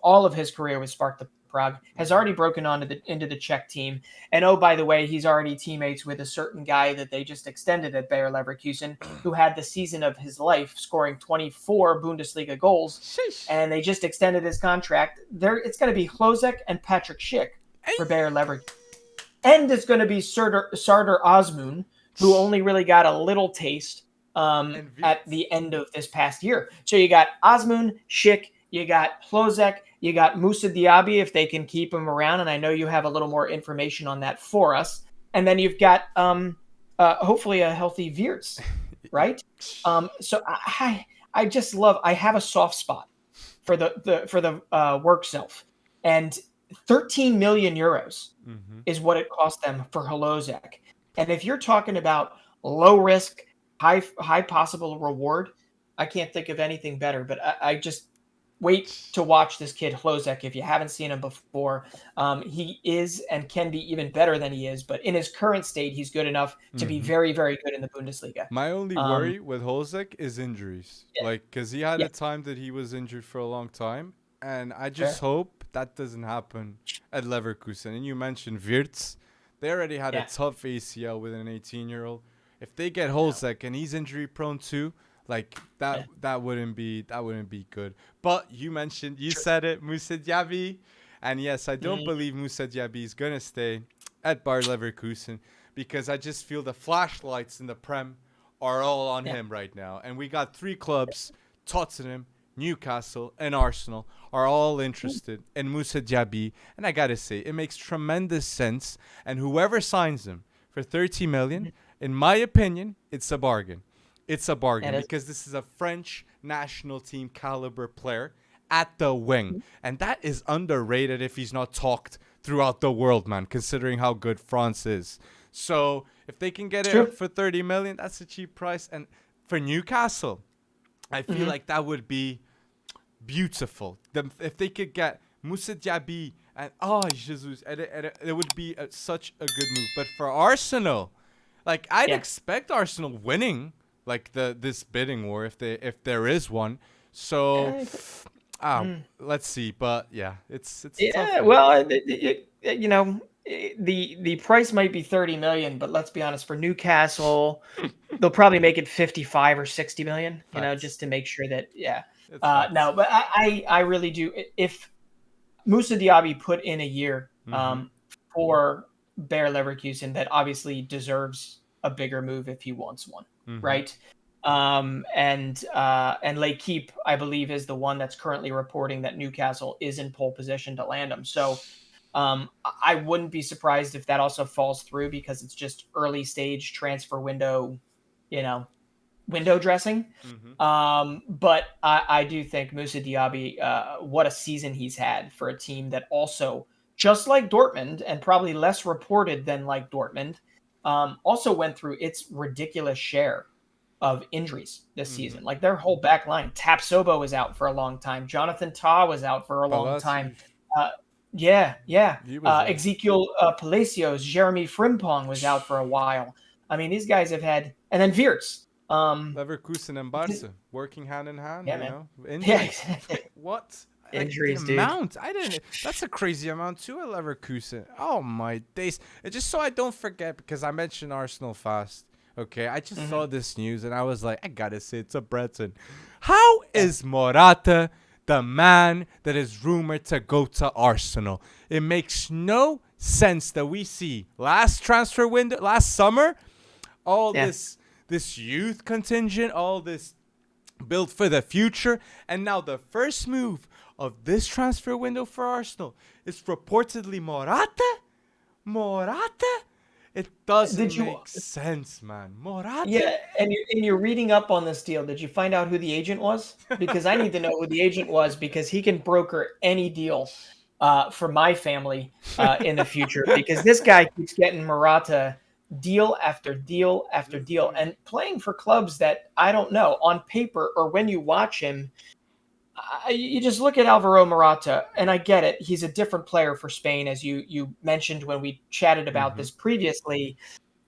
All of his career with Sparta Prague, has already broken on into the Czech team. And oh, by the way, he's already teammates with a certain guy that they just extended at Bayer Leverkusen, who had the season of his life, scoring 24 Bundesliga goals. Sheesh. And they just extended his contract. It's going to be Hlozek and Patrick Schick for Bayer Leverkusen. And it's going to be Sardar Azmoun, who only really got a little taste at the end of this past year. So you got Azmoun, Schick, you got Hlozek, you got Moussa Diaby if they can keep him around, and I know you have a little more information on that for us. And then you've got hopefully a healthy Wirtz, right? So I just love. I have a soft spot for the work self, and 13 million euros is what it cost them for Hlozek. And if you're talking about low risk, high possible reward, I can't think of anything better. But I just wait to watch this kid Hlozek. If you haven't seen him before, he is and can be even better than he is. But in his current state, he's good enough to be very, very good in the Bundesliga. My only worry with Hlozek is injuries. Because he had a time that he was injured for a long time. And I just hope that doesn't happen at Leverkusen. And you mentioned Wirtz. They already had a tough ACL with an 18-year-old. If they get Hlozek and he's injury prone too, that wouldn't be good. But you said it, Moussa Diaby, and yes, I don't believe Moussa Diaby is gonna stay at Bayer Leverkusen because I just feel the flashlights in the Prem are all on him right now, and we got 3 clubs, Tottenham, Newcastle, and Arsenal are all interested in Moussa Diaby, and I gotta say it makes tremendous sense. And whoever signs him for 30 million, in my opinion, it's a bargain. It's a bargain because this is a French national team caliber player, at the wing. And that is underrated if he's not talked throughout the world, man, considering how good France is. So if they can get it for 30 million, that's a cheap price. And for Newcastle, I feel like that would be beautiful. If they could get Moussa Diaby and Jesus, it would be such a good move. But for Arsenal, like I'd expect Arsenal winning like this bidding war if there is one. So let's see. But it's tough. Well, you know, the price might be 30 million, but let's be honest, for Newcastle, they'll probably make it 55 or 60 million, you know, just to make sure that no, but I really do. If Moussa Diaby put in a year for Bayer Leverkusen, that obviously deserves a bigger move if he wants one, right? And L'Equipe, I believe, is the one that's currently reporting that Newcastle is in pole position to land him. So I wouldn't be surprised if that also falls through because it's just early stage transfer window, you know, window dressing. But I do think Moussa Diaby, what a season he's had for a team that also, just like Dortmund, and probably less reported than like Dortmund, also went through its ridiculous share of injuries this season. Like their whole back line, Tapsoba was out for a long time. Jonathan Tah was out for a long time. Ezekiel Palacios, Jeremy Frimpong was out for a while. I mean, these guys have had, and then Wirtz. Leverkusen and Barca working hand in hand, you know? Injuries. What? Injuries, the amount. That's a crazy amount too at Leverkusen. Oh my days. And just so I don't forget, because I mentioned Arsenal fast. Okay, I just saw this news and I was like, I gotta say it's a Brenden. How is Morata the man that is rumored to go to Arsenal? It makes no sense that we see last transfer window, last summer, all this youth contingent, all this built for the future, and now the first move of this transfer window for Arsenal is reportedly Morata? It doesn't make sense, man. Morata. Yeah, and you're reading up on this deal. Did you find out who the agent was? Because I need to know who the agent was because he can broker any deal for my family in the future. Because this guy keeps getting Morata deal after deal after deal and playing for clubs that I don't know on paper or when you watch him. You just look at Alvaro Morata, and I get it. He's a different player for Spain, as you mentioned when we chatted about this previously.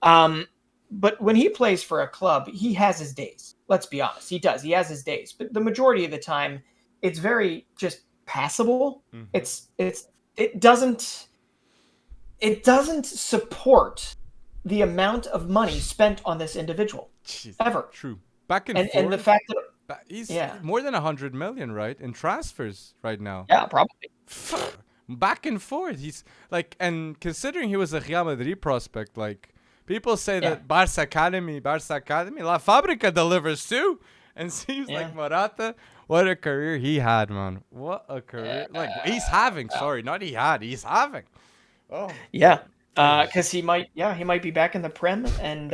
But when he plays for a club, he has his days. Let's be honest. He does. He has his days. But the majority of the time, it's very just passable. It doesn't support the amount of money spent on this individual ever. True. Back and forth. And the fact that he's more than 100 million, right, in transfers right now. Yeah, probably. Back and forth. He's like, and considering he was a Real Madrid prospect, like people say that Barca Academy, La Fabrica delivers too. And seems like Morata, what a career he had, man. What a career. Like he's having, he's having. Oh. Yeah. Because he might be back in the Prem, and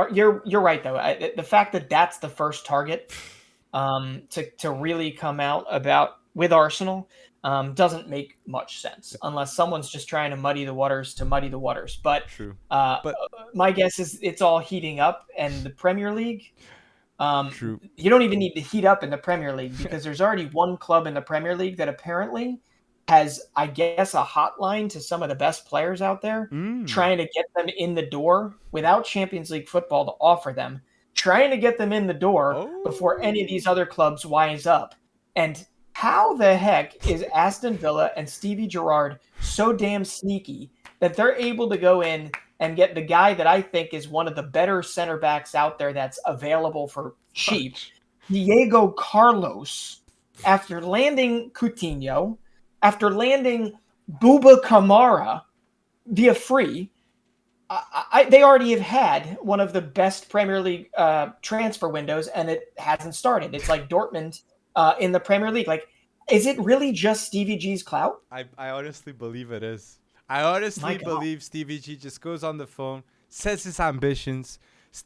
you're right though. The fact that that's the first target to really come out with Arsenal doesn't make much sense unless someone's just trying to muddy the waters. But my guess is it's all heating up, and the Premier League. You don't even need to heat up in the Premier League because there's already one club in the Premier League that apparently has, I guess, a hotline to some of the best players out there, trying to get them in the door without Champions League football to offer them, trying to get them in the door before any of these other clubs wise up. And how the heck is Aston Villa and Stevie Gerrard so damn sneaky that they're able to go in and get the guy that I think is one of the better center backs out there that's available for cheap, Diego Carlos, after landing Coutinho, after landing Bouba Kamara via free. They already have had one of the best Premier League transfer windows, and it hasn't started. It's like Dortmund in the Premier League. Like, is it really just Stevie G's clout? I honestly believe it is. I honestly believe Stevie G just goes on the phone, says his ambitions.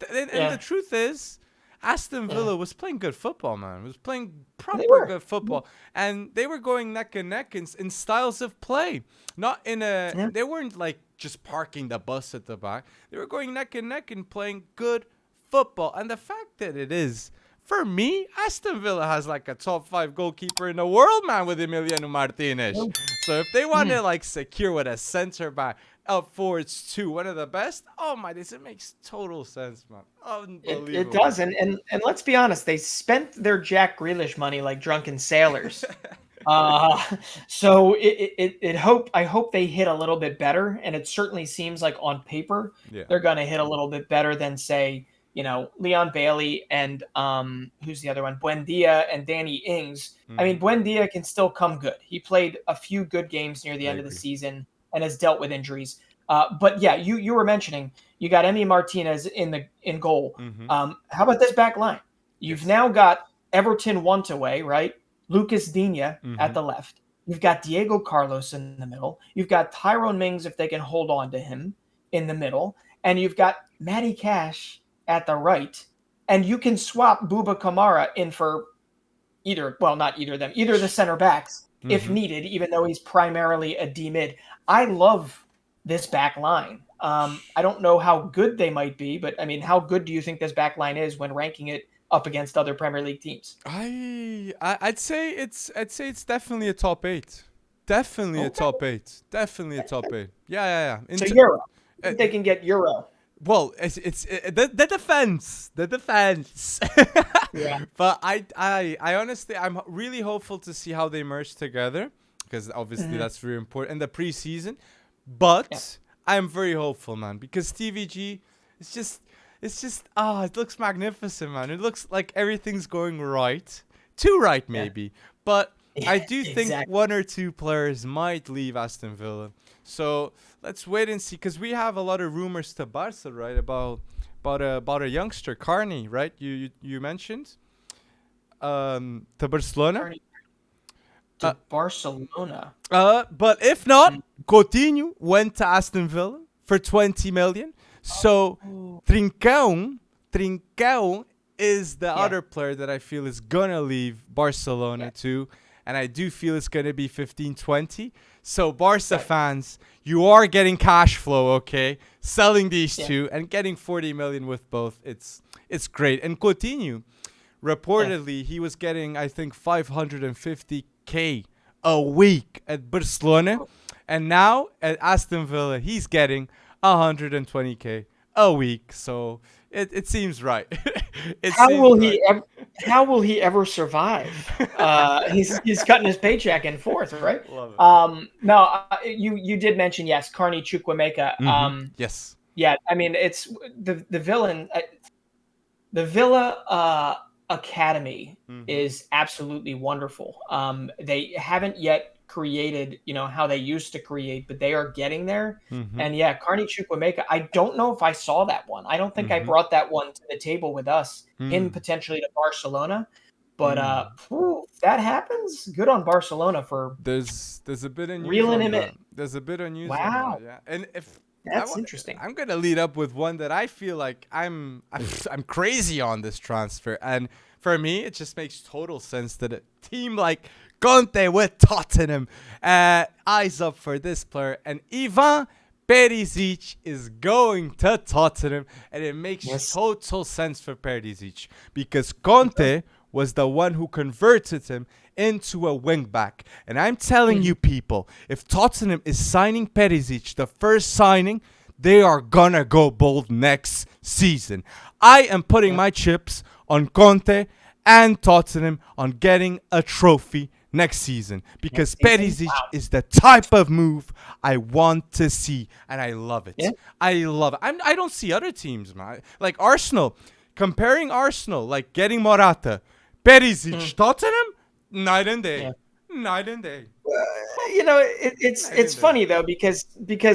And the truth is, Aston Villa was playing good football, man. Was playing They proper were. good football, and they were going neck and neck in styles of play. Not in a. Yeah. They weren't like just parking the bus at the back. They were going neck and neck and playing good football. And the fact that it is, for me, Aston Villa has like a top 5 goalkeeper in the world, man, with Emiliano Martinez. So if they want to like secure with a center back up forwards to one of the best, oh my, this it makes total sense, man. Unbelievable. It does, and let's be honest, they spent their Jack Grealish money like drunken sailors. So I hope they hit a little bit better, and it certainly seems like on paper they're going to hit a little bit better than, say, Leon Bailey and who's the other one, Buendia and Danny Ings. I mean, Buendia can still come good. He played a few good games near the end of the season and has dealt with injuries. But yeah, you were mentioning you got Emi Martinez in goal. How about this back line? You've now got Everton Wantaway, right? Lucas Digne at the left. You've got Diego Carlos in the middle. You've got Tyrone Mings, if they can hold on to him, in the middle. And you've got Matty Cash at the right. And you can swap Bouba Kamara in for either the center backs if needed, even though he's primarily a D-mid. I love this back line. I don't know how good they might be, but I mean, how good do you think this back line is when ranking it up against other Premier League teams? I'd say it's definitely a top 8. Definitely a top 8. Definitely a top 8. Yeah. So Euro. They can get Euro. Well, it's the defense. The defense. Yeah. But I honestly, I'm really hopeful to see how they merge together, because obviously that's very important in the preseason. But I'm very hopeful, man, because TVG is just. It's just, it looks magnificent, man. It looks like everything's going right. Too right, maybe. But I do think one or two players might leave Aston Villa. So let's wait and see, because we have a lot of rumors to Barca, right, about a youngster, Carney, right? You mentioned to Barcelona. To Barcelona. But if not, Coutinho went to Aston Villa for 20 million. So Trincão is the other player that I feel is going to leave Barcelona too. And I do feel it's going to be 15-20. So Barca fans, you are getting cash flow, okay? Selling these two and getting 40 million with both. It's great. And Coutinho, reportedly, he was getting, I think, 550K a week at Barcelona. And now at Aston Villa, he's getting 120K a week, so it seems right. How will he ever survive? He's cutting his paycheck in fourth, right? Love it. No, you did mention Carney Chukwuemeka. Yes. Yeah, I mean it's the villain. The Villa Academy is absolutely wonderful. They haven't yet created, how they used to create, but they are getting there. And Carney Chukwuemeka, I don't know if I saw that one. I don't think I brought that one to the table with us, him potentially to Barcelona. But if that happens, good on Barcelona for there's a bit of news reeling on him that. in. There's a bit of news Wow. on that, yeah. And if that's interesting. I'm gonna lead up with one that I feel like I'm crazy on this transfer, and for me it just makes total sense that a team like Conte with Tottenham eyes up for this player, and Ivan Perišić is going to Tottenham, and it makes total sense for Perišić because Conte was the one who converted him into a wingback. And I'm telling you people, if Tottenham is signing Perišić, the first signing, they are gonna go bold next season. I am putting my chips on Conte and Tottenham on getting a trophy next season, because Perišić is the type of move I want to see, and I love it. I love it. I don't see other teams, man, like Arsenal. Comparing Arsenal, like getting Morata, Perišić, Tottenham, night and day, night and day. It's funny though, because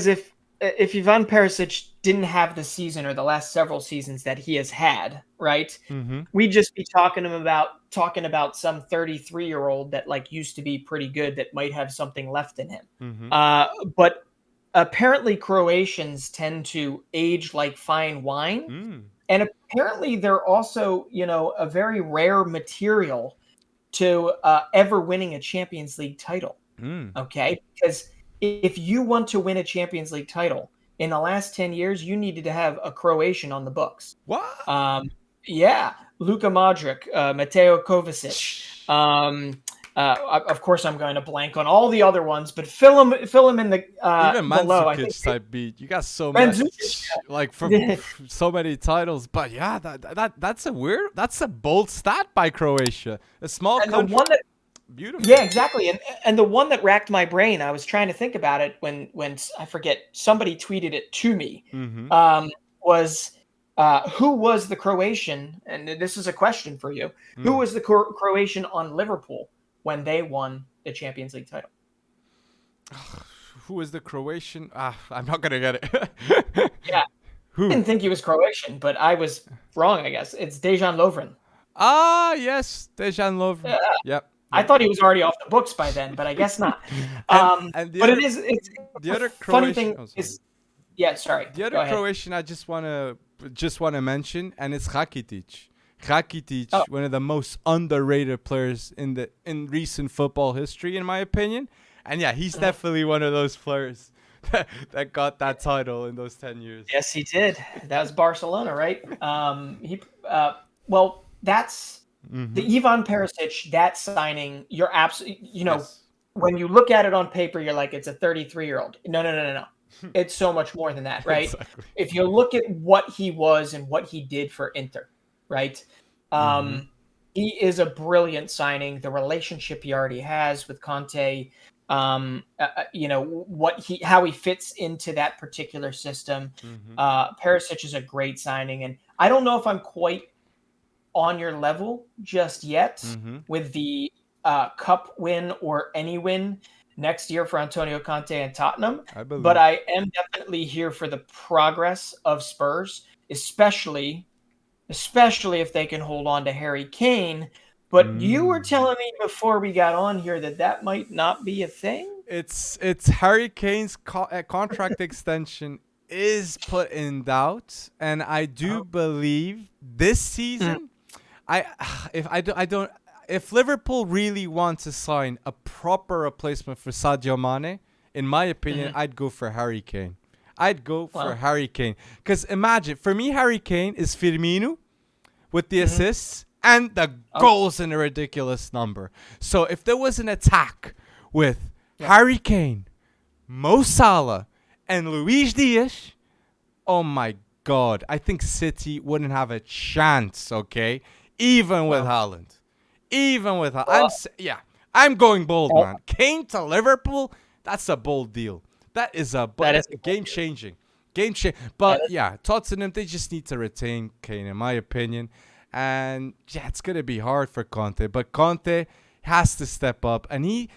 if Ivan Perišić didn't have the season or the last several seasons that he has had, right? We'd just be talking about some 33-year-old that like used to be pretty good that might have something left in him. But apparently Croatians tend to age like fine wine. And apparently they're also, a very rare material to ever winning a Champions League title. Okay, because if you want to win a Champions League title in the last 10 years, you needed to have a Croatian on the books. What? Yeah, Luka Modric, Mateo Kovacic. Of course, I'm going to blank on all the other ones, but fill them in the Even below. I Mandzukic type beat. You got so Mandzukic, much, like from so many titles. But yeah, that's a bold stat by Croatia. A small country. The one that, beautiful. Yeah, exactly. And the one that racked my brain, I was trying to think about it when I forget, somebody tweeted it to me. Was who was the Croatian? And this is a question for you. Who was the Croatian on Liverpool when they won the Champions League title? Who was the Croatian? I'm not gonna get it. Yeah. Who? I didn't think he was Croatian, but I was wrong, I guess. It's Dejan Lovren. Yes, Dejan Lovren. Yep. I thought he was already off the books by then, but I guess not. And but it's the other funny Croatian, thing is, yeah, sorry. The other Croatian I just wanna mention, and it's Rakitic. Rakitic, one of the most underrated players in recent football history, in my opinion. And yeah, he's definitely one of those players that got that title in those 10 years. Yes, he did. That was Barcelona, right? That's the Ivan Perišić, that signing. You're absolutely, when you look at it on paper, you're like, it's a 33-year-old. No. It's so much more than that, right? Exactly. If you look at what he was and what he did for Inter, right? He is a brilliant signing. The relationship he already has with Conte, how he fits into that particular system. Perišić is a great signing, and I don't know if I'm quite on your level just yet with the cup win or any win next year for Antonio Conte and Tottenham. But I am definitely here for the progress of Spurs, especially if they can hold on to Harry Kane. But you were telling me before we got on here that might not be a thing. It's Harry Kane's contract extension is put in doubt, and I do believe this season, if Liverpool really want to sign a proper replacement for Sadio Mané, in my opinion, I'd go for Harry Kane. Harry Kane. Because imagine, for me, Harry Kane is Firmino with the assists and the goals in a ridiculous number. So if there was an attack with Harry Kane, Mo Salah, and Luis Diaz, oh my God, I think City wouldn't have a chance, okay? Even with Haaland. I'm going bold, man. Kane to Liverpool, that's a bold deal. That is game-changing. But yeah, Tottenham, they just need to retain Kane, in my opinion. And yeah, it's going to be hard for Conte. But Conte has to step up. And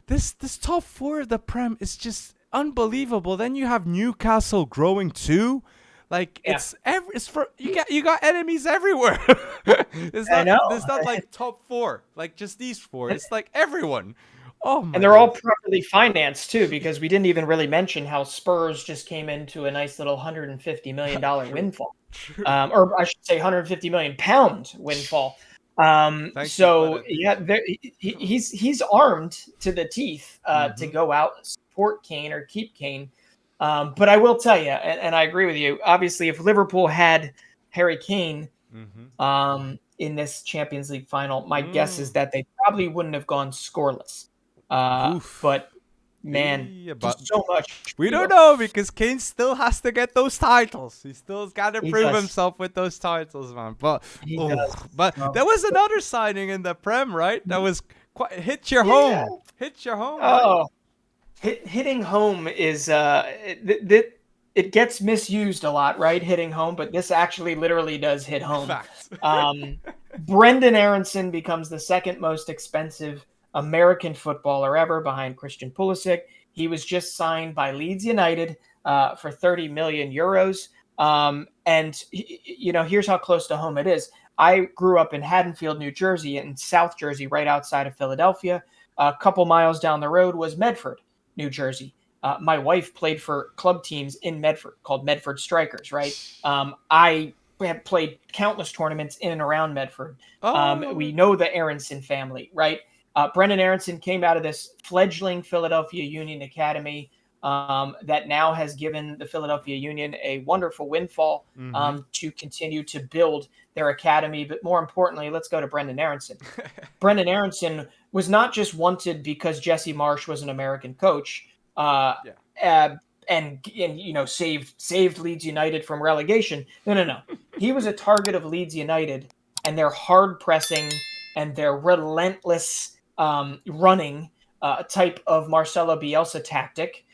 this top four of the Prem is just unbelievable. Then you have Newcastle growing too. Like you got enemies everywhere. It's not like top four, like just these four. It's like everyone. Oh my! And they're all properly financed too, because we didn't even really mention how Spurs just came into a nice little $150 million windfall, or I should say, £150 million windfall. He's armed to the teeth to go out and support Kane or keep Kane. But I will tell you, and I agree with you, obviously, if Liverpool had Harry Kane in this Champions League final, my guess is that they probably wouldn't have gone scoreless. But, man, so much. We don't know, because Kane still has to get those titles. He still's got to prove himself with those titles, man. But there was another signing in the Prem, right? That was hit your home. Hit your home. Oh. Hitting home is it gets misused a lot, right? Hitting home, but this actually literally does hit home. Brenden Aaronson becomes the second most expensive American footballer ever, behind Christian Pulisic. He was just signed by Leeds United for 30 million euros. And here's how close to home it is. I grew up in Haddonfield, New Jersey, in South Jersey, right outside of Philadelphia. A couple miles down the road was Medford, New Jersey. My wife played for club teams in Medford called Medford Strikers, right? I have played countless tournaments in and around Medford. Oh, We know the Aaronson family, right? Brenden Aaronson came out of this fledgling Philadelphia Union Academy that now has given the Philadelphia Union a wonderful windfall to continue to build their academy. But more importantly, let's go to Brenden Aaronson. Brenden Aaronson was not just wanted because Jesse Marsch was an American coach and saved Leeds United from relegation. No. He was a target of Leeds United and their hard pressing and their relentless running type of Marcelo Bielsa tactic.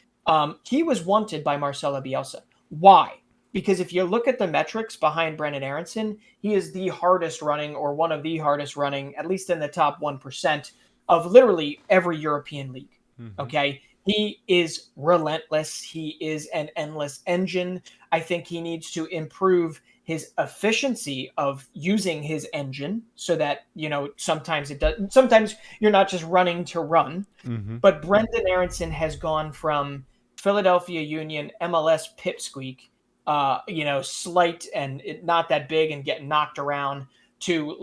He was wanted by Marcelo Bielsa. Why? Because if you look at the metrics behind Brenden Aaronson, he is the hardest running, or one of the hardest running, at least in the top 1% of literally every European league. Okay? He is relentless. He is an endless engine. I think he needs to improve his efficiency of using his engine so that, sometimes you're not just running to run. But Brenden Aaronson has gone from Philadelphia Union MLS pipsqueak, slight and not that big and getting knocked around, to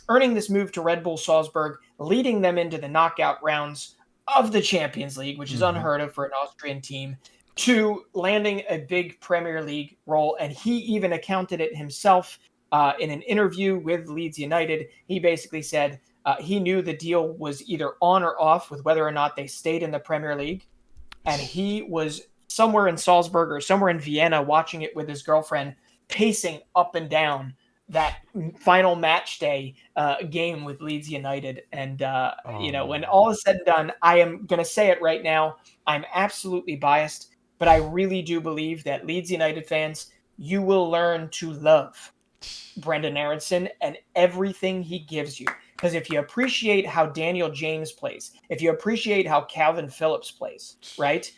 earning this move to Red Bull Salzburg, leading them into the knockout rounds of the Champions League, which is unheard of for an Austrian team, to landing a big Premier League role. And he even accounted it himself in an interview with Leeds United. He basically said he knew the deal was either on or off with whether or not they stayed in the Premier League. And he was somewhere in Salzburg or somewhere in Vienna watching it with his girlfriend, pacing up and down that final match day game with Leeds United. And, when all is said and done, I am going to say it right now. I'm absolutely biased, but I really do believe that Leeds United fans, you will learn to love Brenden Aaronson and everything he gives you. Because if you appreciate how Daniel James plays, if you appreciate how Calvin Phillips plays, right,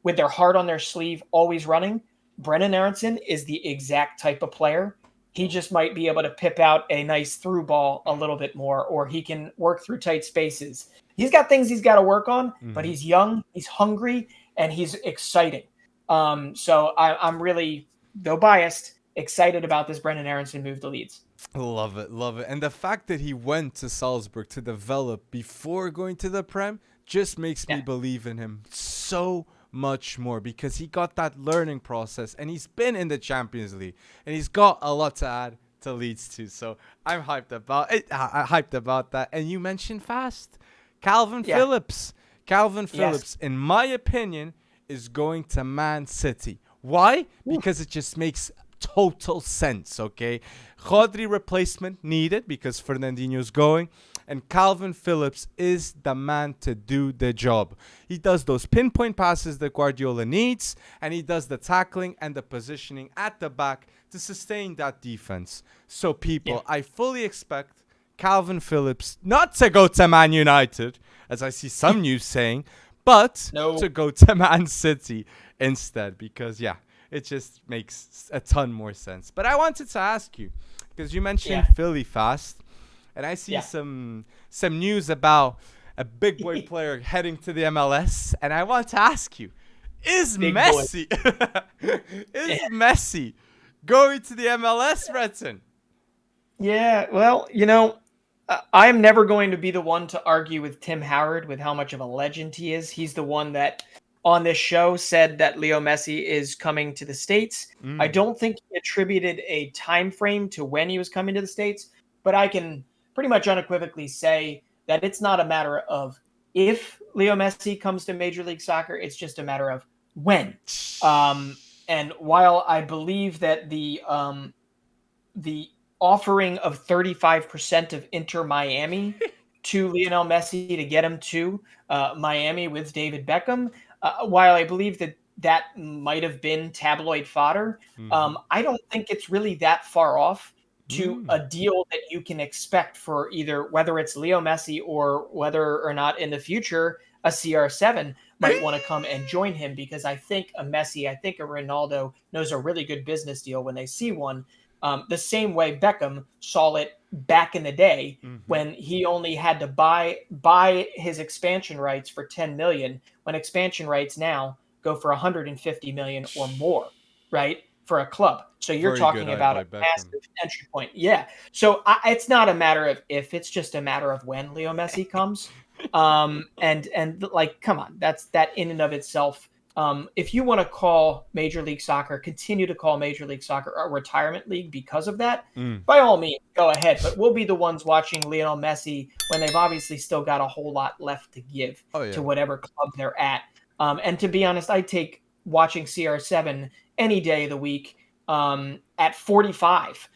with their heart on their sleeve, always running, Brenden Aaronson is the exact type of player. He just might be able to pip out a nice through ball a little bit more, or he can work through tight spaces. He's got things he's got to work on, but he's young, he's hungry, and he's exciting. So I'm really, though biased, excited about this Brenden Aaronson move to Leeds. Love it. And the fact that he went to Salzburg to develop before going to the Prem just makes me believe in him so much more, because he got that learning process and he's been in the Champions League and he's got a lot to add to Leeds too. So I'm hyped about it. Hyped about that. And you mentioned fast Calvin Phillips. Calvin Phillips, in my opinion, is going to Man City. Why? Because it just makes total sense, okay? Rodri replacement needed because Fernandinho's going, and Calvin Phillips is the man to do the job. He does those pinpoint passes that Guardiola needs, and he does the tackling and the positioning at the back to sustain that defense. So people, I fully expect Calvin Phillips not to go to Man United, as I see some news saying, but to go to Man City instead, because it just makes a ton more sense. But I wanted to ask you, because you mentioned Philly fast, and I see some news about a big boy player heading to the MLS, and I want to ask you, is Messi Messi going to the MLS, Redson? Yeah, well, I am never going to be the one to argue with Tim Howard with how much of a legend he is. He's the one that on this show said that Leo Messi is coming to the States. I don't think he attributed a time frame to when he was coming to the States, but I can pretty much unequivocally say that it's not a matter of if Leo Messi comes to Major League Soccer, it's just a matter of when. And while I believe that the offering of 35% of Inter Miami to Lionel Messi to get him to Miami with David Beckham, while I believe that might have been tabloid fodder, I don't think it's really that far off to a deal that you can expect for either whether it's Leo Messi or whether or not in the future a CR7 might want to come and join him, because I think a Messi, I think a Ronaldo knows a really good business deal when they see one. The same way Beckham saw it back in the day when he only had to buy his expansion rights for 10 million, when expansion rights now go for 150 million or more, right? for a club. So you're Very talking good about by a Beckham. massive entry point. Yeah. So it's not a matter of if, it's just a matter of when Leo Messi comes. And like, come on, that in and of itself. If you want to call Major League Soccer, continue to call Major League Soccer a retirement league because of that, by all means, go ahead. But we'll be the ones watching Lionel Messi when they've obviously still got a whole lot left to give to whatever club they're at. And to be honest, I take watching CR7 any day of the week at 45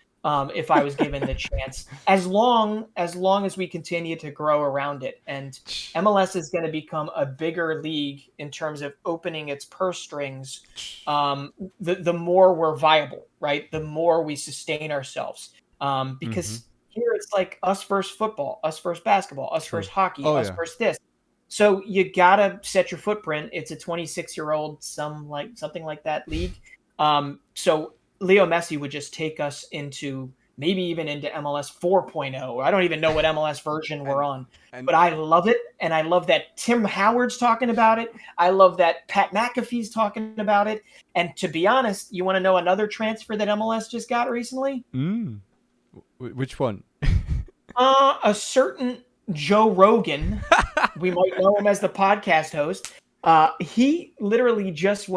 if I was given the chance, as long as we continue to grow around it. And MLS is going to become a bigger league in terms of opening its purse strings. The more we're viable, right? The more we sustain ourselves. Because here it's like us versus football, us versus basketball, us versus hockey, us versus this. So you gotta set your footprint. It's a 26-year-old, something like that league. So Leo Messi would just take us into maybe even into MLS 4.0. I don't even know what MLS version we're on, but I love it. And I love that Tim Howard's talking about it. I love that Pat McAfee's talking about it. And to be honest, you want to know another transfer that MLS just got recently? Which one? A certain Joe Rogan. We might know him as the podcast host. He literally just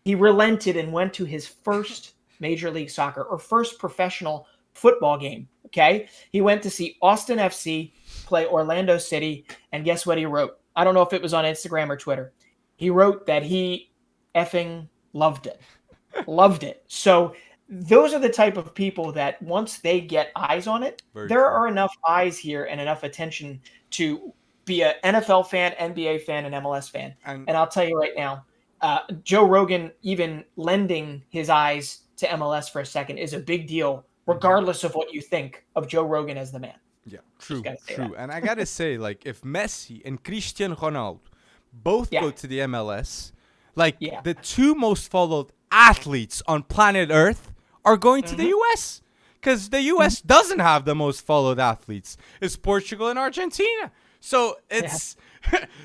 he relented and went to his first Major League Soccer or first professional football game. Okay. He went to see Austin FC play Orlando City. And guess what he wrote? I don't know if it was on Instagram or Twitter. He wrote that he effing loved it. Loved it. So those are the type of people that once they get eyes on it, there are enough eyes here and enough attention to be an NFL fan, NBA fan, and MLS fan. And I'll tell you right now, Joe Rogan even lending his eyes to MLS for a second is a big deal, regardless of what you think of Joe Rogan as the man. Yeah, true. And I gotta say, like, if Messi and Cristiano Ronaldo both go to the MLS, the two most followed athletes on planet Earth are going to the US, because the US doesn't have the most followed athletes. It's Portugal and Argentina. So it's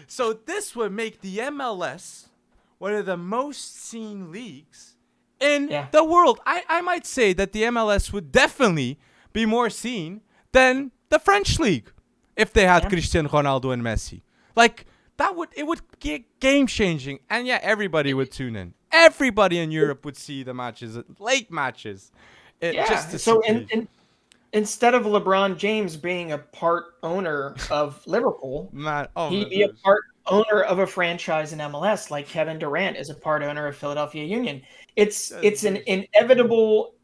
so this would make the MLS one of the most seen leagues in the world. I might say that the MLS would definitely be more seen than the French league if they had Cristiano Ronaldo and Messi. Like, it would get game changing, and everybody would tune in. Everybody in Europe would see the matches, late matches. Instead of LeBron James being a part owner of Liverpool, he'd be a part owner of a franchise in MLS, like Kevin Durant is a part owner of Philadelphia Union. It's an inevitable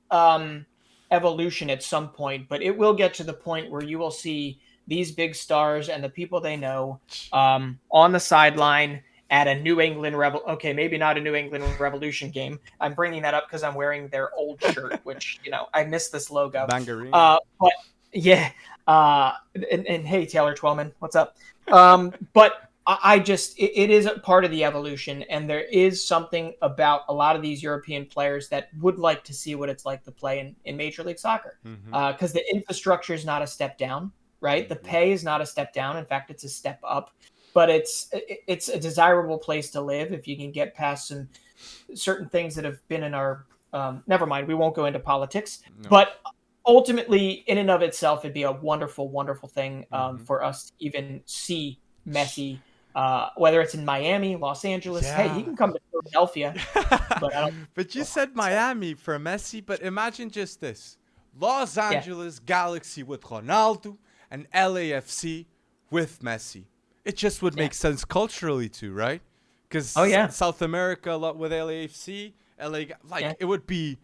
evolution at some point, but it will get to the point where you will see these big stars and the people they know on the sideline at a New England okay, maybe not a New England Revolution game. I'm bringing that up because I'm wearing their old shirt, which, I miss this logo. Bangarine. But yeah. And hey, Taylor Twellman, what's up? But it is a part of the evolution, and there is something about a lot of these European players that would like to see what it's like to play in Major League Soccer, because the infrastructure is not a step down, right? The pay is not a step down. In fact, it's a step up. But it's a desirable place to live if you can get past some certain things that have been in our. Never mind, we won't go into politics. No. But ultimately, in and of itself, it'd be a wonderful, wonderful thing for us to even see Messi, whether it's in Miami, Los Angeles. Hey, he can come to Philadelphia. But you said Miami for Messi. But imagine just this: Los Angeles Galaxy with Ronaldo and LAFC with Messi. It just would make sense culturally too, right? Because South America, a lot with LAFC, it would be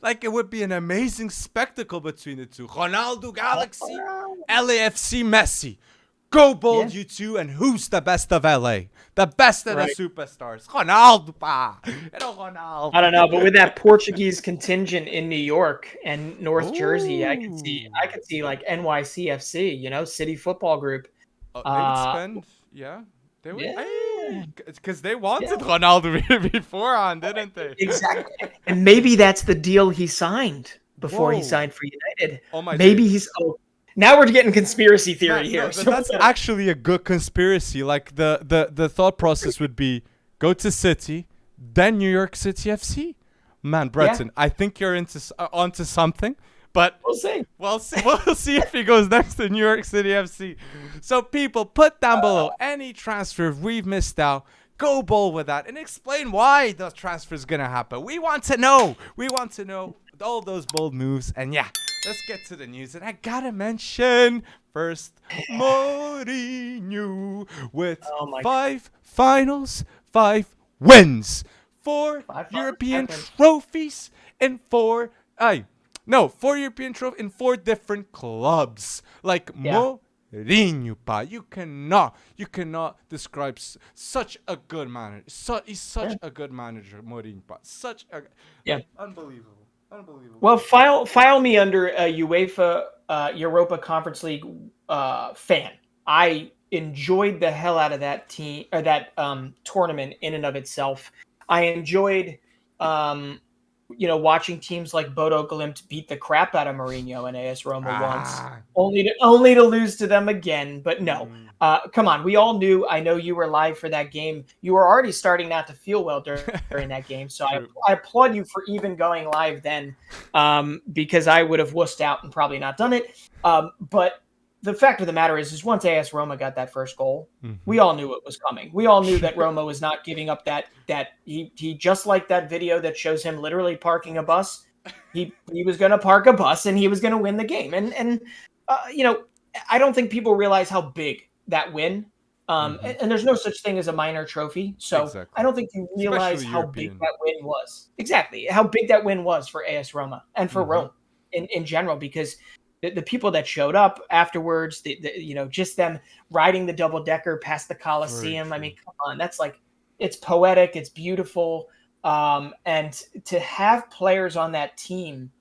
it would be an amazing spectacle between the two. Ronaldo Galaxy, LAFC Messi. Go bold, you two, and who's the best of LA? The best of the superstars. Ronaldo, pa. Ronaldo. I don't know, but with that Portuguese contingent in New York and North Jersey, I could see like NYCFC, City Football Group. They would spend, they would, because they wanted Ronaldo beforehand, didn't they? Exactly, and maybe that's the deal he signed before he signed for United. Oh my! Maybe now we're getting conspiracy theory here. So that's actually a good conspiracy. Like the thought process would be: go to City, then New York City FC, man, Breton, I think you're onto something. But we'll see. We'll see if he goes next to New York City FC. So people, put down below any transfer we've missed out. Go bold with that and explain why the transfer is going to happen. We want to know. We want to know all those bold moves. And yeah, let's get to the news. And I got to mention first Mourinho with 5 finals, 5 wins, 4 European trophies, and 4 European trophies in 4 different clubs. Like Mourinho, pa. You cannot describe such a good manager. He's such a good manager, Mourinho, pa. Unbelievable. Well, file me under a UEFA Europa Conference League fan. I enjoyed the hell out of that team or that tournament in and of itself. I enjoyed watching teams like Bodo Glimt beat the crap out of Mourinho and AS Roma once, only to lose to them again. But no, come on. We all knew. I know you were live for that game. You were already starting not to feel well during that game. So I applaud you for even going live then, because I would have wussed out and probably not done it. But the fact of the matter is once AS Roma got that first goal, we all knew it was coming. We all knew that Roma was not giving up that he just like that video that shows him literally parking a bus. He was going to park a bus and he was going to win the game. And I don't think people realize how big that win. And there's no such thing as a minor trophy. So I don't think you realize how big that win was. Exactly. How big that win was for AS Roma and for Rome in general, because the people that showed up afterwards, just them riding the double decker past the Coliseum. I mean, come on, that's like, it's poetic, it's beautiful. And to have players on that team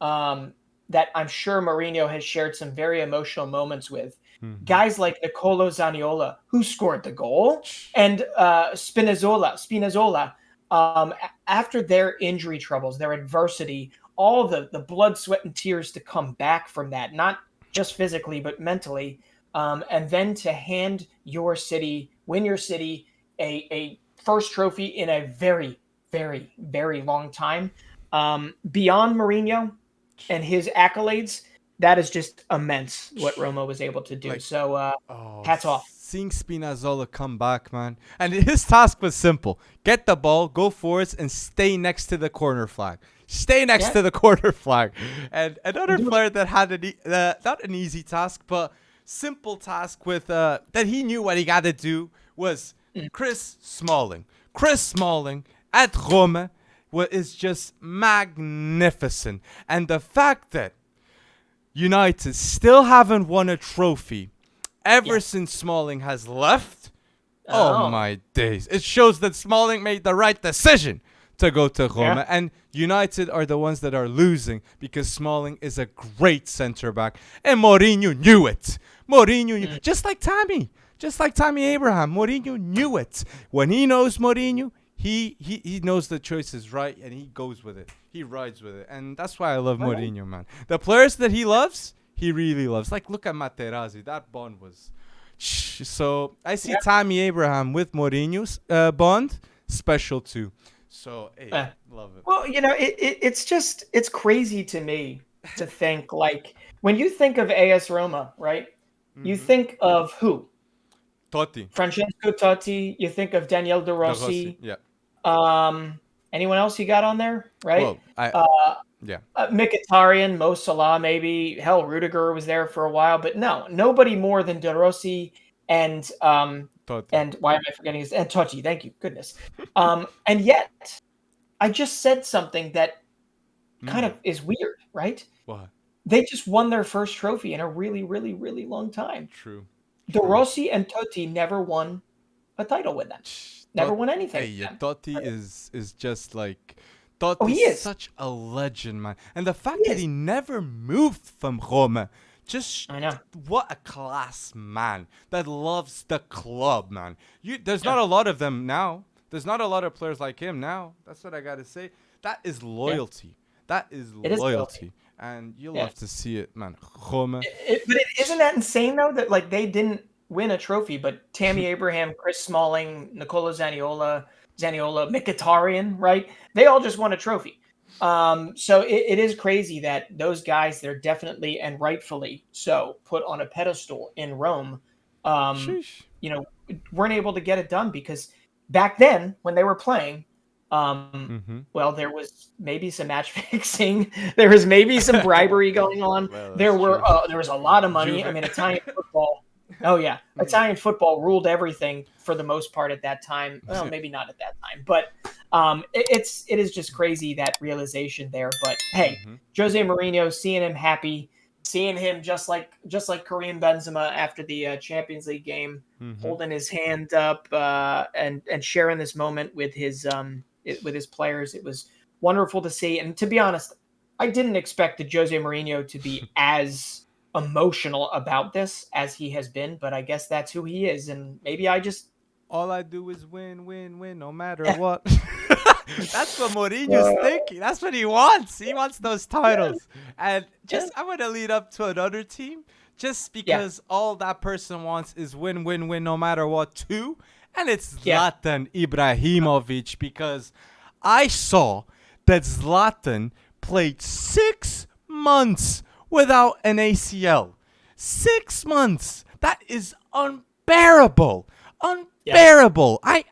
that I'm sure Mourinho has shared some very emotional moments with, guys like Nicolo Zaniolo, who scored the goal, and Spinazzola, after their injury troubles, their adversity, all the blood, sweat, and tears to come back from that, not just physically, but mentally. And then to win your city a first trophy in a very, very, very long time. Beyond Mourinho and his accolades, that is just immense what Roma was able to do. Hats off. Seeing Spinazzola come back, man. And his task was simple. Get the ball, go forwards, and stay next to the corner flag. Stay next to the corner flag. And another player that had not an easy task, but simple task with that he knew what he got to do was Chris Smalling. Chris Smalling at Roma is just magnificent. And the fact that United still haven't won a trophy ever since Smalling has left, oh my days. It shows that Smalling made the right decision to go to Roma. And United are the ones that are losing because Smalling is a great center back. And Mourinho knew it. Just like Tammy Abraham. Mourinho knew it. When he knows Mourinho, he knows the choice is right and he goes with it. He rides with it. And that's why I love Mourinho, man. The players that he loves, he really loves. Like, look at Materazzi. That bond was... So I see Tammy Abraham with Mourinho's bond special too. So, hey, love it. Well, it's crazy to me to think, like, when you think of AS Roma, right? You think of who? Totti. Francesco Totti. You think of Daniele De Rossi. Yeah. Anyone else you got on there, right? Well, Mkhitaryan, Mo Salah, maybe. Hell, Rudiger was there for a while, but nobody more than De Rossi and Totti. And why am I forgetting his? And Totti, thank you, goodness. And yet, I just said something that kind of is weird, right? What? They just won their first trophy in a really, really, really long time. True. De Rossi and Totti never won a title with them. Never won anything. Hey, Totti is just like... Totti is such a legend, man. And the fact that he never moved from Roma... I know. What a class man that loves the club, man. There's not a lot of them now. There's not a lot of players like him now. That's what I got to say. That is loyalty. That is loyalty. And you love to see it, man. Roma. But isn't that insane, though, that like they didn't win a trophy, but Tammy Abraham, Chris Smalling, Nicolo Zaniolo, Mkhitaryan, right? They all just won a trophy. So it is crazy that those guys, they're definitely and rightfully so put on a pedestal in Rome. Um, Sheesh. you know, weren't able to get it done because back then when they were playing, Mm-hmm. well, there was maybe some match fixing, there was maybe some bribery going on. Well, that's true. There was a lot of money. I Juve. mean, Italian football. Oh yeah, Italian football ruled everything for the most part at that time. Well, maybe not at that time, but it is just crazy that realization there. But hey, Mm-hmm. Jose Mourinho, seeing him happy, seeing him just like Karim Benzema after the Champions League game, Mm-hmm. holding his hand up and sharing this moment with his players. It was wonderful to see. And to be honest, I didn't expect the Jose Mourinho to be as emotional about this as he has been, but I guess that's who he is. And maybe I just All I do is win, win, win, no matter what. That's what Mourinho's thinking. That's what he wants. He wants those titles. And just, I want to lead up to another team just because all that person wants is win, win, win, no matter what, too. And it's Zlatan Ibrahimovic because I saw that Zlatan played 6 months without an ACL. 6 months. That is unbearable. Unbearable. I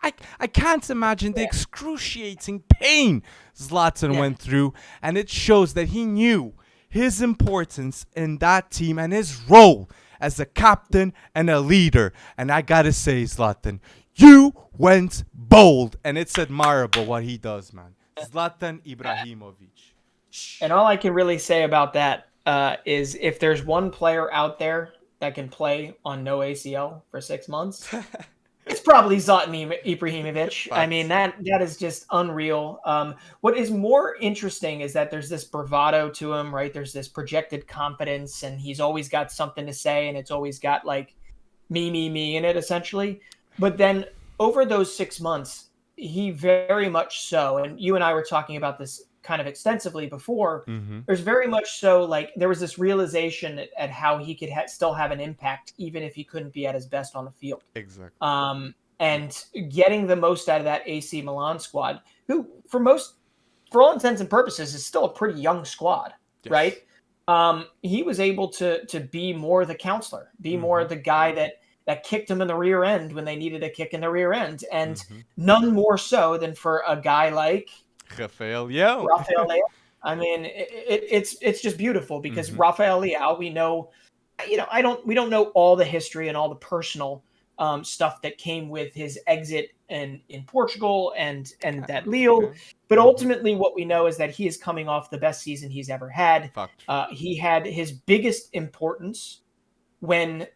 can't imagine the excruciating pain Zlatan went through, and it shows that he knew his importance in that team and his role as a captain and a leader. And I gotta say, Zlatan, you went bold, and it's admirable what he does, man. Zlatan Ibrahimovic. And all I can really say about that is if there's one player out there that can play on no ACL for 6 months, it's probably Zlatan Ibrahimovic. I mean, that is just unreal. What is more interesting is that there's this bravado to him, right? There's this projected confidence, and he's always got something to say, and it's always got like me in it, essentially. But then over those 6 months, he very much so, and you and I were talking about this kind of extensively before, there's very much so like there was this realization at how he could still have an impact even if he couldn't be at his best on the field. Exactly. And getting the most out of that AC Milan squad, who for all intents and purposes is still a pretty young squad, right? He was able to be more the counselor, be more the guy that kicked him in the rear end when they needed a kick in the rear end, and none more so than for a guy like Rafael Leão. I mean, it's just beautiful because Rafael Leão, we know, we don't know all the history and all the personal stuff that came with his exit in Portugal and that Lille, but ultimately what we know is that he is coming off the best season he's ever had. He had his biggest importance when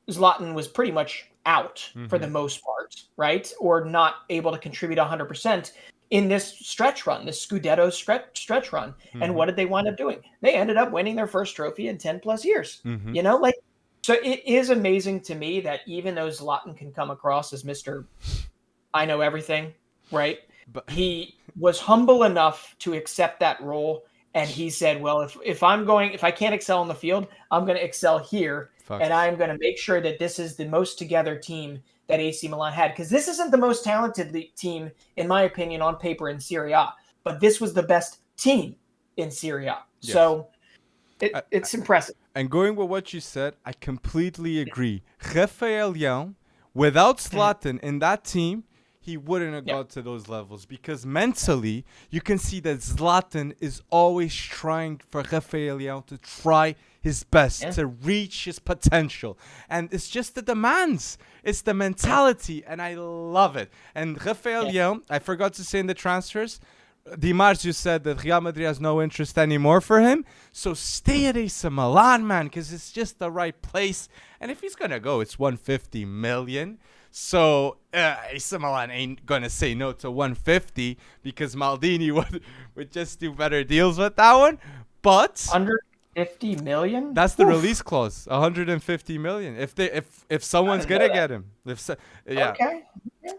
Zlatan was pretty much out for the most part, right? Or not able to contribute 100%. In this stretch run, this Scudetto stretch run. And what did they wind up doing? They ended up winning their first trophy in 10 plus years. So it is amazing to me that even though Zlatan can come across as Mr. I know everything, right? But he was humble enough to accept that role. And he said, well, if I can't excel on the field, I'm going to excel here. And I'm going to make sure that this is the most together team that AC Milan had, because this isn't the most talented team, in my opinion, on paper in Serie A, but this was the best team in Serie A. Yes. So it's impressive. And going with what you said, I completely agree. Rafael Leão, without Zlatan in that team, he wouldn't have got to those levels, because mentally, you can see that Zlatan is always trying for Rafael Leão to try his best, to reach his potential. And it's just the demands. It's the mentality, and I love it. And Rafael Leão, I forgot to say in the transfers, Dimarzu said that Real Madrid has no interest anymore for him. So stay at AC Milan, man, because it's just the right place. And if he's going to go, it's 150 million. So AC Milan ain't going to say no to 150 because Maldini would just do better deals with that one. But 150 million? That's the release clause. 150 million. If someone's going to get him. Okay.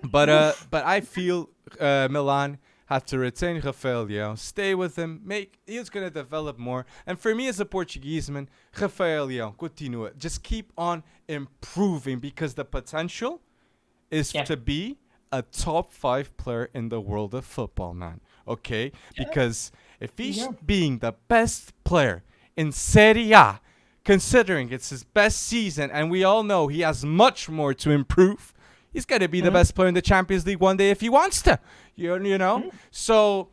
But I feel Milan have to retain Rafael Leão, stay with him, he's going to develop more. And for me as a Portuguese man, Rafael Leão, continue. Just keep on improving because the potential is to be a top 5 player in the world of football, man. Okay? Because If he's being the best player in Serie A, considering it's his best season, and we all know he has much more to improve, he's going to be the best player in the Champions League one day if he wants to. You know? So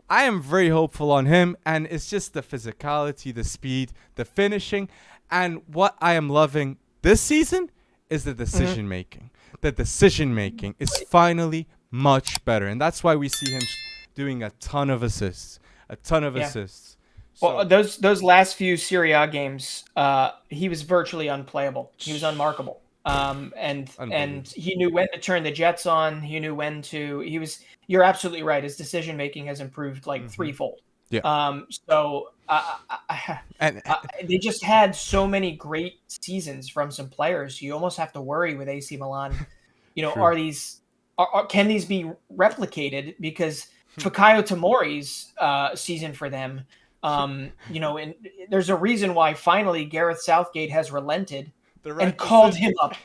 I am very hopeful on him, and it's just the physicality, the speed, the finishing. And what I am loving this season is the decision making. The decision making is finally much better, and that's why we see him doing a ton of assists. So, well, those last few Serie A games, he was virtually unplayable. He was unmarkable. And he knew when to turn the jets on. He knew when to. You're absolutely right. His decision making has improved like threefold. Yeah. They just had so many great seasons from some players. You almost have to worry with AC Milan. Can these be replicated? Because Fikayo Tomori's season for them, and there's a reason why finally Gareth Southgate has relented and called him up.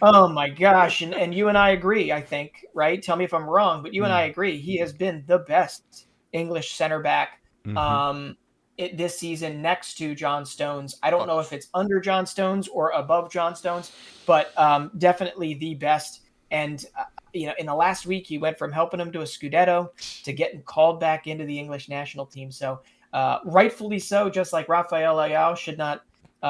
Oh my gosh. And you and I agree, I think, right? Tell me if I'm wrong, but you and I agree. He has been the best English center back this season next to John Stones. I don't know if it's under John Stones or above John Stones, but definitely the best. And, in the last week, he went from helping him to a Scudetto to getting called back into the English national team. So rightfully so, just like Rafael Leão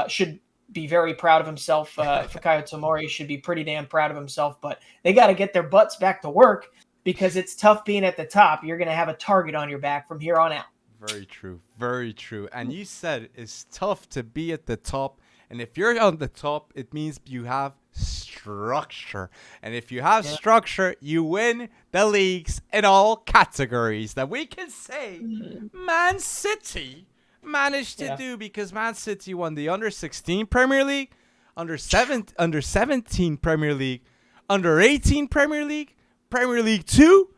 should be very proud of himself. Fikayo Tomori should be pretty damn proud of himself, but they got to get their butts back to work because it's tough being at the top. You're going to have a target on your back from here on out. Very true. Very true. And you said it's tough to be at the top. And if you're on the top, it means you have structure. And if you have structure, you win the leagues in all categories that we can say Man City managed to do, because Man City won the under-16 Premier League, under-17 Premier League, under-18 Premier League, Premier League 2,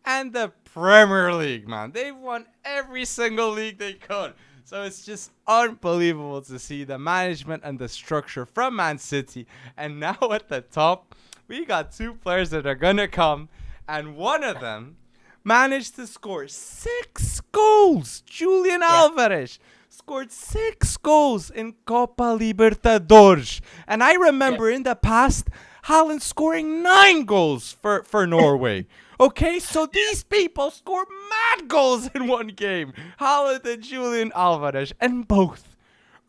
and the Premier League, man. They've won every single league they could. So it's just unbelievable to see the management and the structure from Man City. And now at the top, we got two players that are going to come, and one of them managed to score 6 goals. Julian Alvarez scored 6 goals in Copa Libertadores. And I remember in the past, Haaland scoring 9 goals for Norway. Okay, so these people score mad goals in one game. Haaland and Julian Alvarez, and both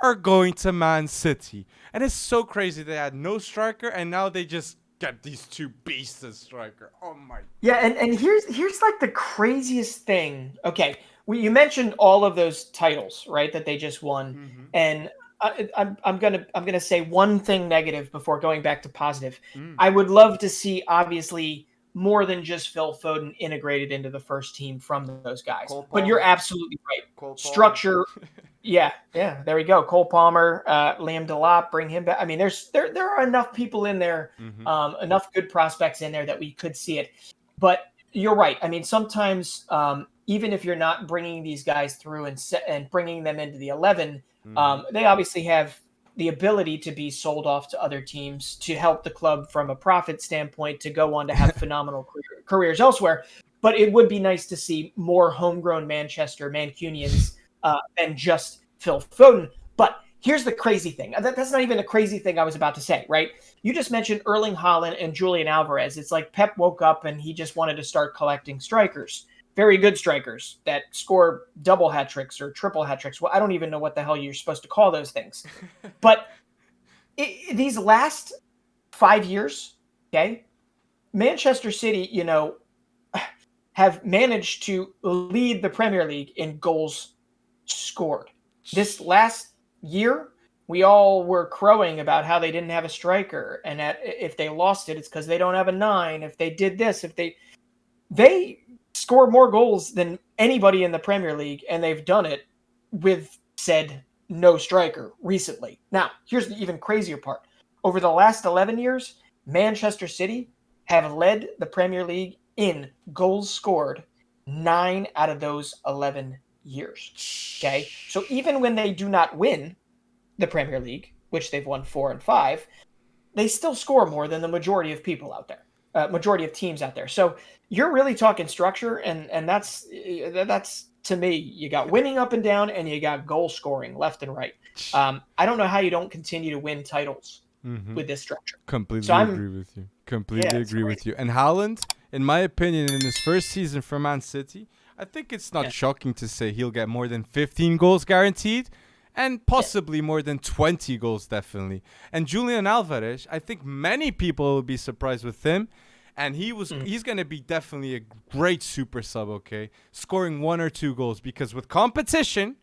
are going to Man City. And it's so crazy they had no striker, and now they just get these two beasts as striker. Oh my. Yeah, and here's like the craziest thing. Okay, you mentioned all of those titles, right, that they just won, and I'm gonna say one thing negative before going back to positive. I would love to see, obviously, more than just Phil Foden integrated into the first team from those guys. But you're absolutely right. Structure. Yeah, there we go. Cole Palmer, Liam Delap, bring him back. I mean, there are enough people in there, enough good prospects in there that we could see it. But you're right. I mean, sometimes even if you're not bringing these guys through and bringing them into the 11, they obviously have the ability to be sold off to other teams to help the club from a profit standpoint, to go on to have phenomenal careers elsewhere. But it would be nice to see more homegrown Mancunians than just Phil Foden. But here's the crazy thing. That's not even a crazy thing I was about to say, right? You just mentioned Erling Haaland and Julian Alvarez. It's like Pep woke up and he just wanted to start collecting strikers. Very good strikers that score double hat tricks or triple hat tricks. Well, I don't even know what the hell you're supposed to call those things. But these last 5 years, okay, Manchester City, have managed to lead the Premier League in goals scored. This last year, we all were crowing about how they didn't have a striker, and that if they lost it, it's because they don't have a 9. If they did this, they score more goals than anybody in the Premier League, and they've done it with said no striker recently. Now, here's the even crazier part. Over the last 11 years, Manchester City have led the Premier League in goals scored 9 out of those 11 years. Okay? So even when they do not win the Premier League, which they've won 4 and 5, they still score more than the majority of people out there. majority of teams out there. So you're really talking structure, and that's to me, you got winning up and down, and you got goal scoring left and right. I don't know how you don't continue to win titles with this structure. Completely So agree with you. Completely agree with you. And Haaland, in my opinion, in his first season for Man City, I think it's not shocking to say he'll get more than 15 goals guaranteed. And possibly more than 20 goals, definitely. And Julian Alvarez, I think many people will be surprised with him. And he's going to be definitely a great super sub, okay? Scoring 1 or 2 goals. Because with competition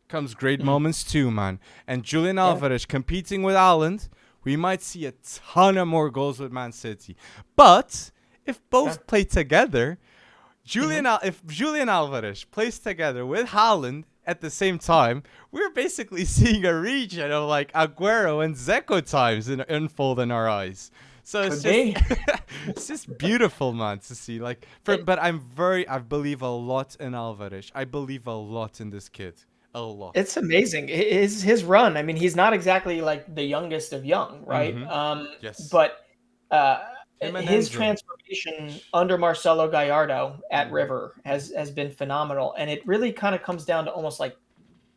comes great moments too, man. And Julian Alvarez competing with Haaland, we might see a ton of more goals with Man City. But if both play together, if Julian Alvarez plays together with Haaland at the same time, we're basically seeing a region of like Aguero and Zeko times unfold in our eyes. So it's just beautiful, man, to see. But I believe a lot in Alvarez. I believe a lot in this kid. A lot. It's amazing. His run. I mean, he's not exactly like the youngest of young, right? Yes. But his transformation under Marcelo Gallardo at River has been phenomenal, and it really kind of comes down to almost like,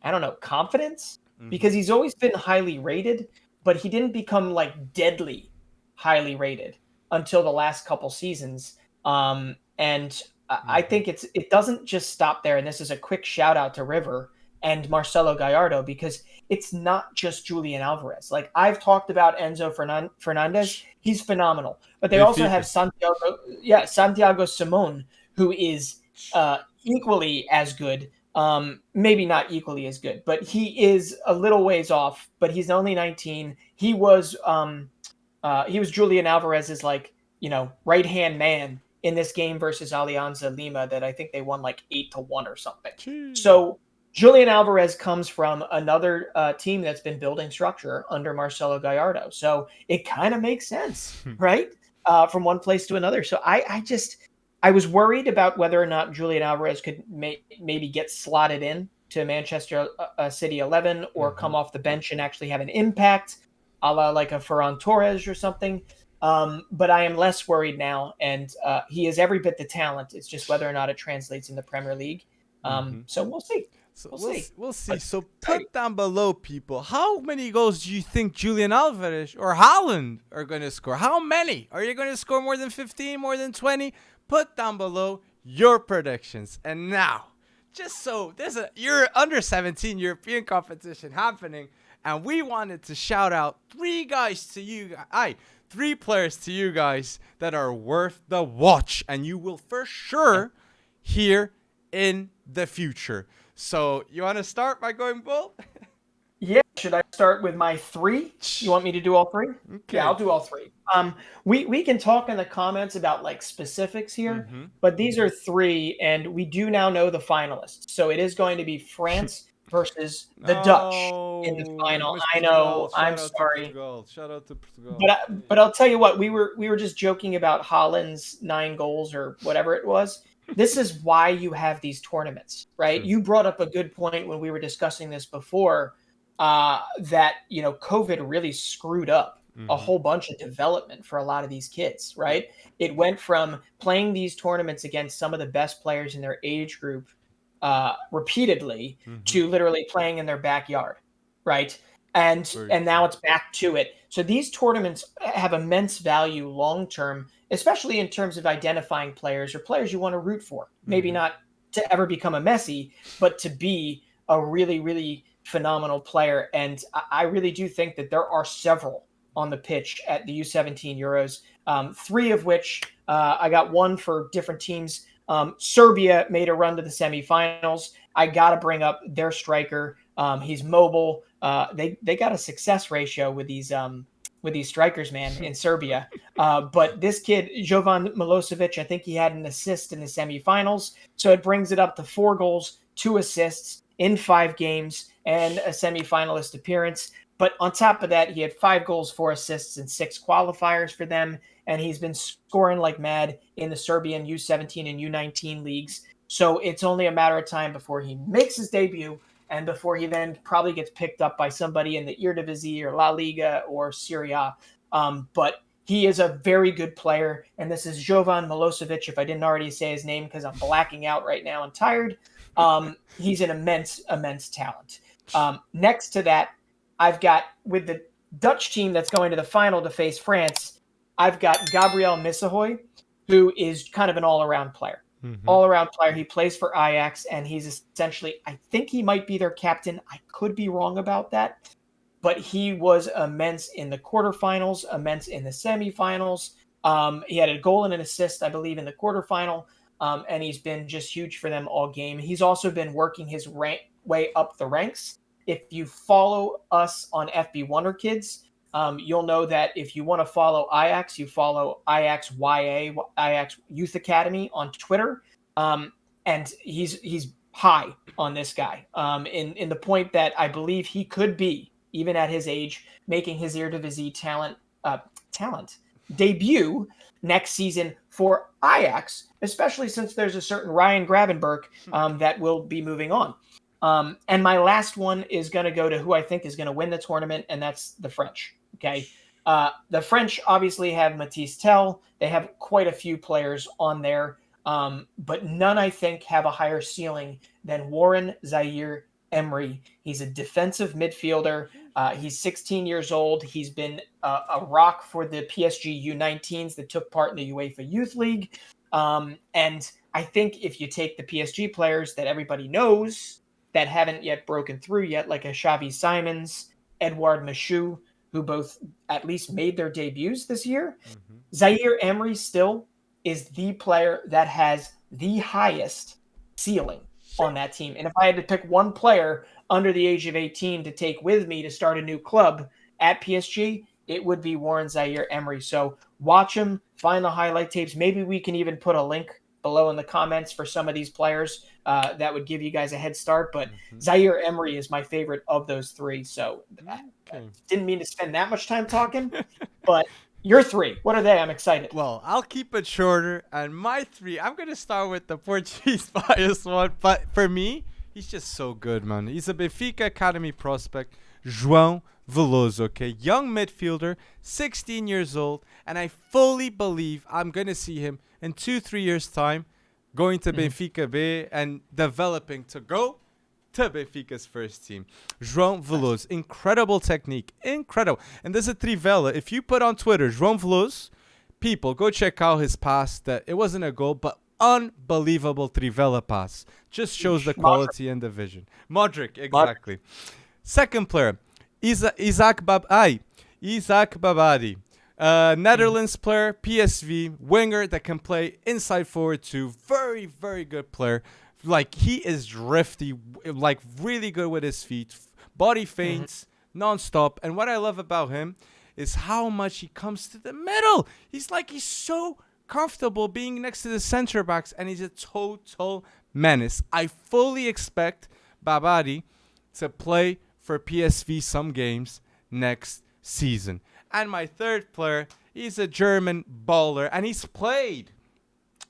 I don't know, confidence, because he's always been highly rated, but he didn't become like deadly highly rated until the last couple seasons. And I think it doesn't just stop there. And this is a quick shout out to River and Marcelo Gallardo, because it's not just Julian Alvarez. Like, I've talked about Enzo Fernandez. He's phenomenal. But they also have Santiago Simon, who is equally as good. Maybe not equally as good, but he is a little ways off, but he's only 19. He was Julian Alvarez's right-hand man in this game versus Alianza Lima that I think they won like 8-1 or something. Jeez. So Julian Alvarez comes from another team that's been building structure under Marcelo Gallardo. So it kind of makes sense, right? From one place to another. So I was worried about whether or not Julian Alvarez could maybe get slotted in to Manchester City 11 or come off the bench and actually have an impact, a la like a Ferran Torres or something. But I am less worried now, and he is every bit the talent. It's just whether or not it translates in the Premier League. So we'll see. We'll see. So put down below, people, how many goals do you think Julian Alvarez or Haaland are going to score? How many? Are you going to score more than 15, more than 20? Put down below your predictions. And now, just so there's your under 17 European competition happening, and we wanted to shout out 3 players to you guys that are worth the watch, and you will for sure hear in the future. So you want to start by going Bull? Yeah. Should I start with my 3? You want me to do all 3? Okay. Yeah, I'll do all 3. We can talk in the comments about like specifics here, but these are 3, and we do now know the finalists. So it is going to be France versus the Dutch in the final. I know. I'm sorry. Shout out to Portugal. But I'll tell you what, we were just joking about Haaland's 9 goals or whatever it was. This is why you have these tournaments, right? True. You brought up a good point when we were discussing this before, that, COVID really screwed up a whole bunch of development for a lot of these kids, right? It went from playing these tournaments against some of the best players in their age group repeatedly to literally playing in their backyard, right? And now it's back to it. So these tournaments have immense value long-term, especially in terms of identifying players or players you want to root for. Maybe not to ever become a Messi, but to be a really, really phenomenal player. And I really do think that there are several on the pitch at the U17 Euros, 3 of which I got 1 for different teams. Serbia made a run to the semifinals. I got to bring up their striker. He's mobile. They got a success ratio with these strikers, man, in Serbia. But this kid, Jovan Milosevic, I think he had an assist in the semifinals. So it brings it up to 4 goals, 2 assists in 5 games, and a semifinalist appearance. But on top of that, he had 5 goals, 4 assists, and 6 qualifiers for them. And he's been scoring like mad in the Serbian U17 and U19 leagues. So it's only a matter of time before he makes his debut and before he then probably gets picked up by somebody in the Eredivisie or La Liga or Serie A. But He is a very good player, and this is Jovan Milosevic, if I didn't already say his name because I'm blacking out right now and tired. He's an immense talent. Next to that, I've got, with the Dutch team that's going to the final to face France, I've got Gabriel Missahoy, who is kind of an all-around player. All-around player. He plays for Ajax, and he's essentially, I think he might be their captain. I could be wrong about that. But he was immense in the quarterfinals, immense in the semifinals. He had a goal and an assist, I believe, in the quarterfinal, and he's been just huge for them all game. He's also been working his way up the ranks. If you follow us on FB Wonderkids, you'll know that if you want to follow Ajax, you follow Ajax YA, Ajax Youth Academy on Twitter, and he's high on this guy in the point that I believe he could be, even at his age, making his Eredivisie talent debut next season for Ajax, especially since there's a certain Ryan Gravenberch that will be moving on. And my last one is going to go to who I think is going to win the tournament, and that's the French. Okay. The French obviously have Matisse Tel. They have quite a few players on there, but none, I think, have a higher ceiling than Warren Zaire Emery. He's a defensive midfielder. He's 16 years old. He's been a rock for the PSG U19s that took part in the UEFA Youth League. And I think if you take the PSG players that everybody knows that haven't yet broken through yet, like a Xavi Simons, Edouard Michou, who both at least made their debuts this year, Zaire Emery still is the player that has the highest ceiling on that team. And if I had to pick one player under the age of 18 to take with me to start a new club at PSG, it would be Warren Zaire Emery. So watch him, find the highlight tapes. Maybe we can even put a link below in the comments for some of these players that would give you guys a head start. But Zaire Emery is my favorite of those three. So I didn't mean to spend that much time talking, but your three, what are they? I'm excited. Well, I'll keep it shorter. And my three, I'm going to start with the Portuguese bias one. But for me, he's just so good, man. He's a Benfica Academy prospect, João Veloso, okay? Young midfielder, 16 years old. And I fully believe I'm going to see him in 2-3 years' time going to Benfica B and developing to go to Benfica's first team. João Veloso, incredible technique, incredible. And there's a Trivela. If you put on Twitter, João Veloso, people, go check out his pass. That it wasn't a goal, but unbelievable Trivela pass. Just shows the quality and the vision. Modric, exactly. Second player, Isaac Babadi. Netherlands player, PSV, winger that can play inside forward too. Very, very good player. Like, he is drifty, like really good with his feet. Body feints, non-stop. And what I love about him is how much he comes to the middle. He's so comfortable being next to the center backs, and he's a total menace. I fully expect Babadi to play for PSV some games next season. And my third player, he's a German baller, and he's played.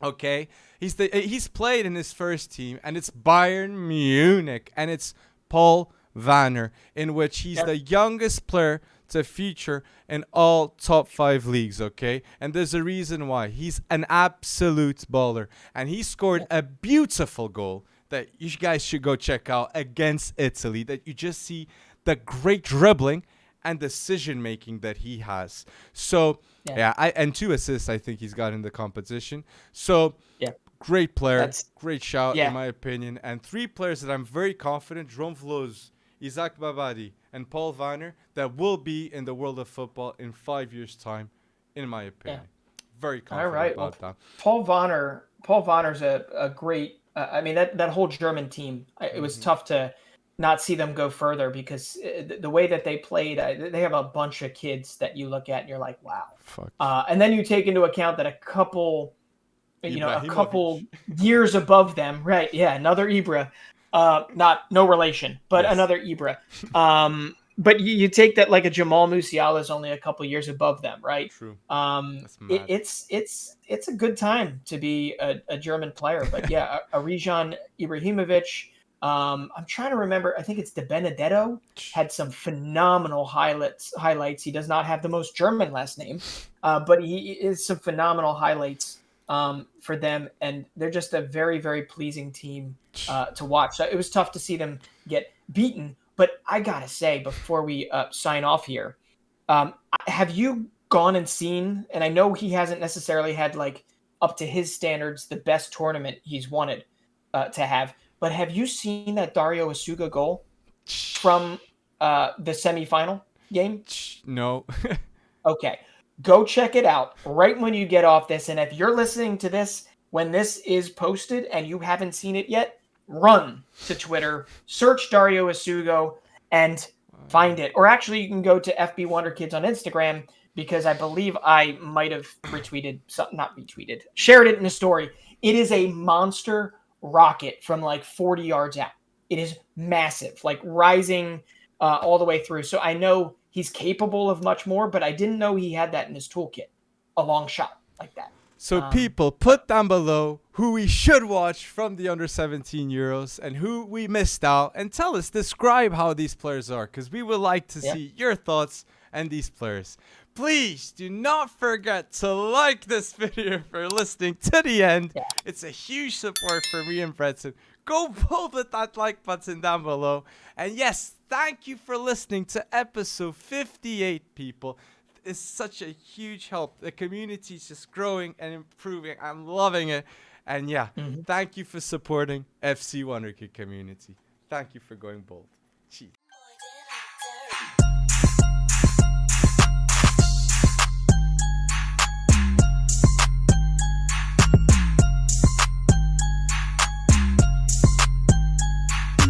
Okay, he's played in his first team, and it's Bayern Munich, and it's Paul Vanner, in which he's the youngest player to feature in all top 5 leagues. Okay, and there's a reason why. He's an absolute baller, and he scored a beautiful goal that you guys should go check out against Italy. That you just see the great dribbling and decision making that he has. So and 2 assists I think he's got in the competition. So great player, great shout in my opinion. And 3 players that I'm very confident: João Veloso, Isaac Babadi, and Paul Vanner, that will be in the world of football in 5 years' time, in my opinion. Very confident about that. Paul Vanner's a great. I mean, that whole German team. It was tough to not see them go further because the way that they played, they have a bunch of kids that you look at and you're like, wow. And then you take into account that a couple years above them, right? Yeah, another Ibra, no relation, but another Ibra. But you take that, like a Jamal Musiala is only a couple years above them, right? True. It's a good time to be a German player, but a Rijan Ibrahimovic, I'm trying to remember. I think it's De Benedetto had some phenomenal highlights. He does not have the most German last name, but he is some phenomenal highlights for them, and they're just a very, very pleasing team to watch. So it was tough to see them get beaten, but I gotta say, before we sign off here, have you gone and seen? And I know he hasn't necessarily had like up to his standards the best tournament he's wanted to have. But have you seen that Dario Asuga goal from the semifinal game? No. Okay. Go check it out right when you get off this. And if you're listening to this when this is posted and you haven't seen it yet, run to Twitter, search Dario Asuga, and find it. Or actually, you can go to FB Wonderkids on Instagram, because I believe I might have shared it in a story. It is a monster rocket from like 40 yards out. It is massive, like rising all the way through. So I know he's capable of much more, but I didn't know he had that in his toolkit, a long shot like that. So people, put down below who we should watch from the under-17 Euros and who we missed out, and describe how these players are, because we would like to see your thoughts and these players. Please do not forget to like this video for listening to the end. Yeah. It's a huge support for me and Brenden. Go vote with that like button down below. And yes, thank you for listening to episode 58, people. It's such a huge help. The community is just growing and improving. I'm loving it. And yeah, thank you for supporting FC Wonderkid community. Thank you for going bold. Cheers.